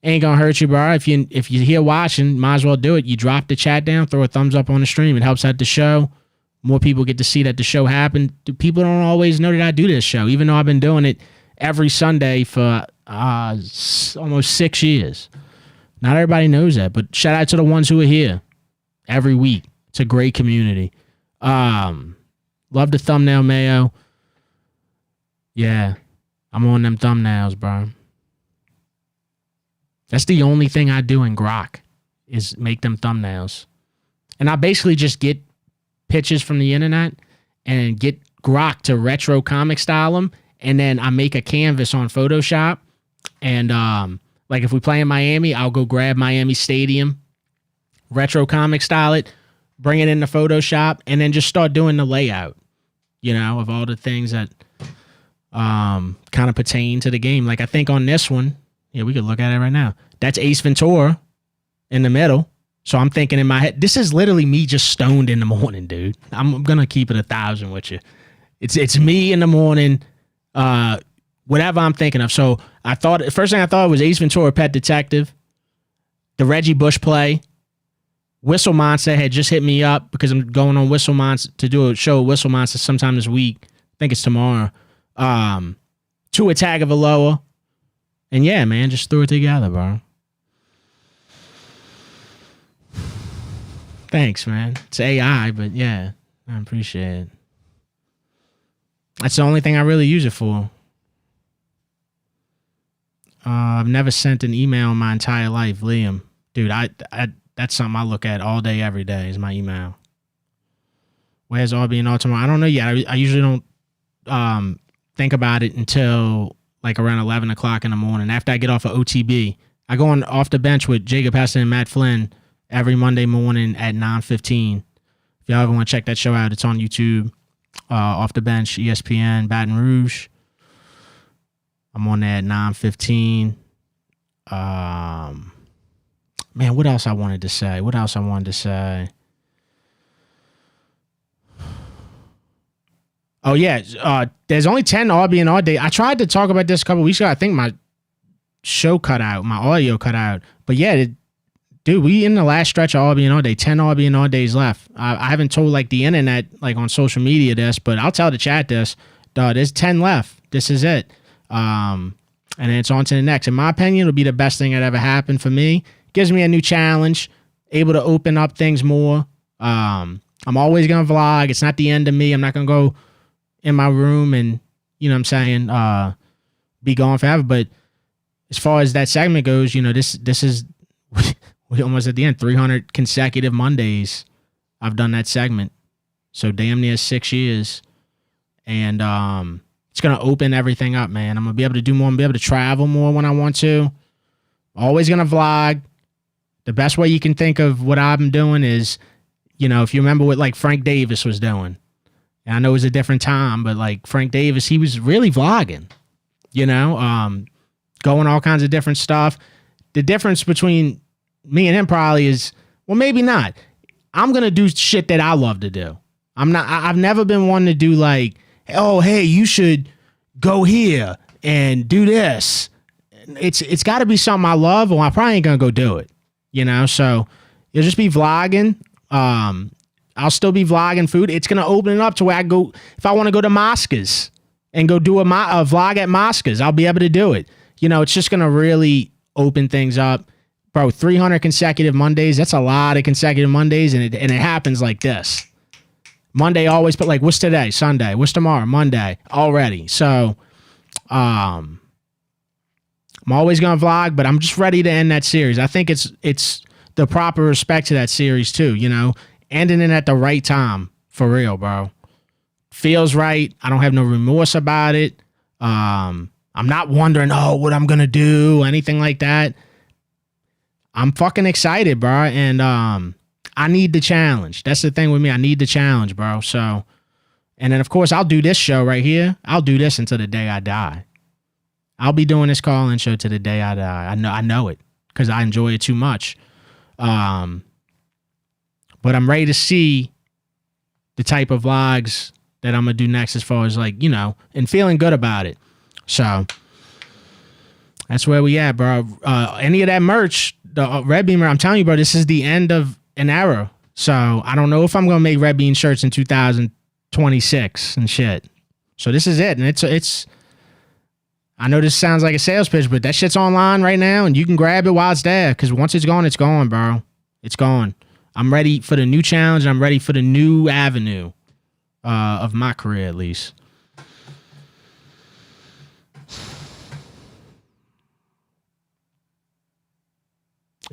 ain't gonna hurt you, bro. If you're here watching, might as well do it. You drop the chat down, throw a thumbs up on the stream. It helps out the show. More people get to see that the show happened. People don't always know that I do this show, even though I've been doing it every Sunday for almost 6 years. Not everybody knows that, but shout out to the ones who are here every week. It's a great community. Love the thumbnail, Mayo. Yeah, I'm on them thumbnails, bro. That's the only thing I do in Grok is make them thumbnails. And I basically just get pictures from the internet and get Grok to retro comic style them. And then I make a canvas on Photoshop. And if we play in Miami, I'll go grab Miami Stadium, retro comic style it, bring it into Photoshop, and then just start doing the layout, of all the things that kind of pertain to the game. Like I think on this one, yeah, we could look at it right now. That's Ace Ventura in the middle. So I'm thinking in my head, this is literally me just stoned in the morning, dude. I'm going to keep it 1,000 with you. It's me in the morning, whatever I'm thinking of. So first thing I thought was Ace Ventura, Pet Detective, the Reggie Bush play. Whistle Monster had just hit me up because I'm going on Whistle Monster to do a show with Whistle Monster sometime this week. I think it's tomorrow. Tua Tagovailoa. And yeah, man, just threw it together, bro. Thanks, man. It's AI, but yeah, I appreciate it. That's the only thing I really use it for. I've never sent an email in my entire life, Liam. Dude, I that's something I look at all day, every day is my email. Where's RB and all tomorrow? I don't know yet. I usually don't think about it until like around 11 o'clock in the morning. After I get off of OTB, I go on off the bench with Jacob Heston and Matt Flynn every Monday morning at 9:15. If y'all ever want to check that show out, it's on YouTube. Off the bench, ESPN, Baton Rouge. I'm on there at 9:15. Man, what else I wanted to say? Oh, yeah. There's only 10 RB and R day. I tried to talk about this a couple weeks ago. I think my show cut out, my audio cut out. But yeah, dude, we in the last stretch of RB and R day. 10 RB and R days left. I haven't told like the internet, like on social media this, but I'll tell the chat this. There's 10 left. This is it. And then it's on to the next. In my opinion, it'll be the best thing that ever happened for me. Gives me a new challenge, able to open up things more. I'm always going to vlog. It's not the end of me. I'm not going to go in my room and, you know what I'm saying, be gone forever. But as far as that segment goes, you know, this is, we almost at the end, 300 consecutive Mondays I've done that segment. So damn near 6 years. And it's going to open everything up, man. I'm going to be able to do more. I'm going to be able to travel more when I want to. Always going to vlog. The best way you can think of what I'm doing is, you know, if you remember what like Frank Davis was doing. And I know it was a different time, but like Frank Davis, he was really vlogging, you know, going all kinds of different stuff. The difference between me and him probably is, well, maybe not. I'm going to do shit that I love to do. I've never been one to do like, oh, hey, you should go here and do this. It's got to be something I love, or I probably ain't going to go do it, you know? So you'll just be vlogging. I'll still be vlogging food. It's going to open it up to where I go, if I want to go to Mosca's and go do a vlog at Mosca's, I'll be able to do it. You know, it's just going to really open things up. Bro, 300 consecutive Mondays, that's a lot of consecutive Mondays, and it happens like this. Monday always, but like, what's today? Sunday. What's tomorrow? Monday already. So, I'm always going to vlog, but I'm just ready to end that series. I think it's the proper respect to that series too, you know, ending it at the right time for real, bro. Feels right. I don't have no remorse about it. I'm not wondering, what I'm going to do, anything like that. I'm fucking excited, bro. And, I need the challenge. That's the thing with me. I need the challenge, bro. So, and then of course I'll do this show right here. I'll do this until the day I die. I'll be doing this call-in show to the day I die. I know it because I enjoy it too much. But I'm ready to see the type of vlogs that I'm going to do next as far as like, you know, and feeling good about it. So that's where we at, bro. Any of that merch, the Red Beamer, I'm telling you, bro, this is the end of an era. So I don't know if I'm going to make Red Bean shirts in 2026 and shit. So this is it. And it's, I know this sounds like a sales pitch, but that shit's online right now and you can grab it while it's there. Because once it's gone, bro. It's gone. I'm ready for the new challenge. I'm ready for the new avenue of my career, at least.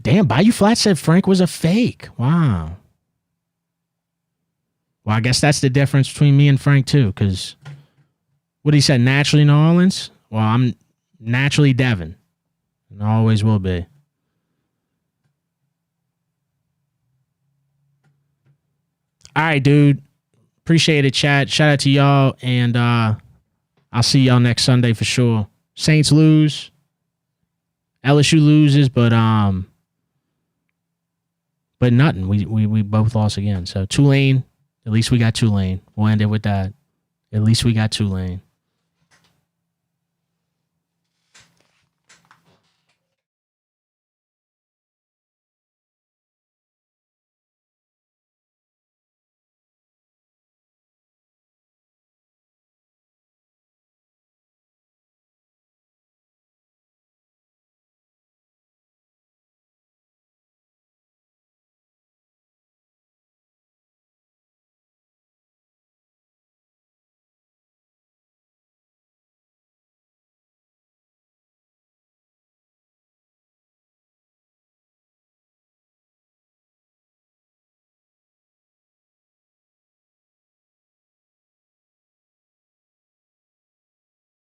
Damn, Bayou Flat said Frank was a fake. Wow. Well, I guess that's the difference between me and Frank, too, because what he said, naturally New Orleans? Well, I'm naturally Devon, and I always will be. All right, dude. Appreciate it, chat. Shout out to y'all, and I'll see y'all next Sunday for sure. Saints lose. LSU loses, but nothing. We both lost again. So Tulane, at least we got Tulane. We'll end it with that. At least we got Tulane.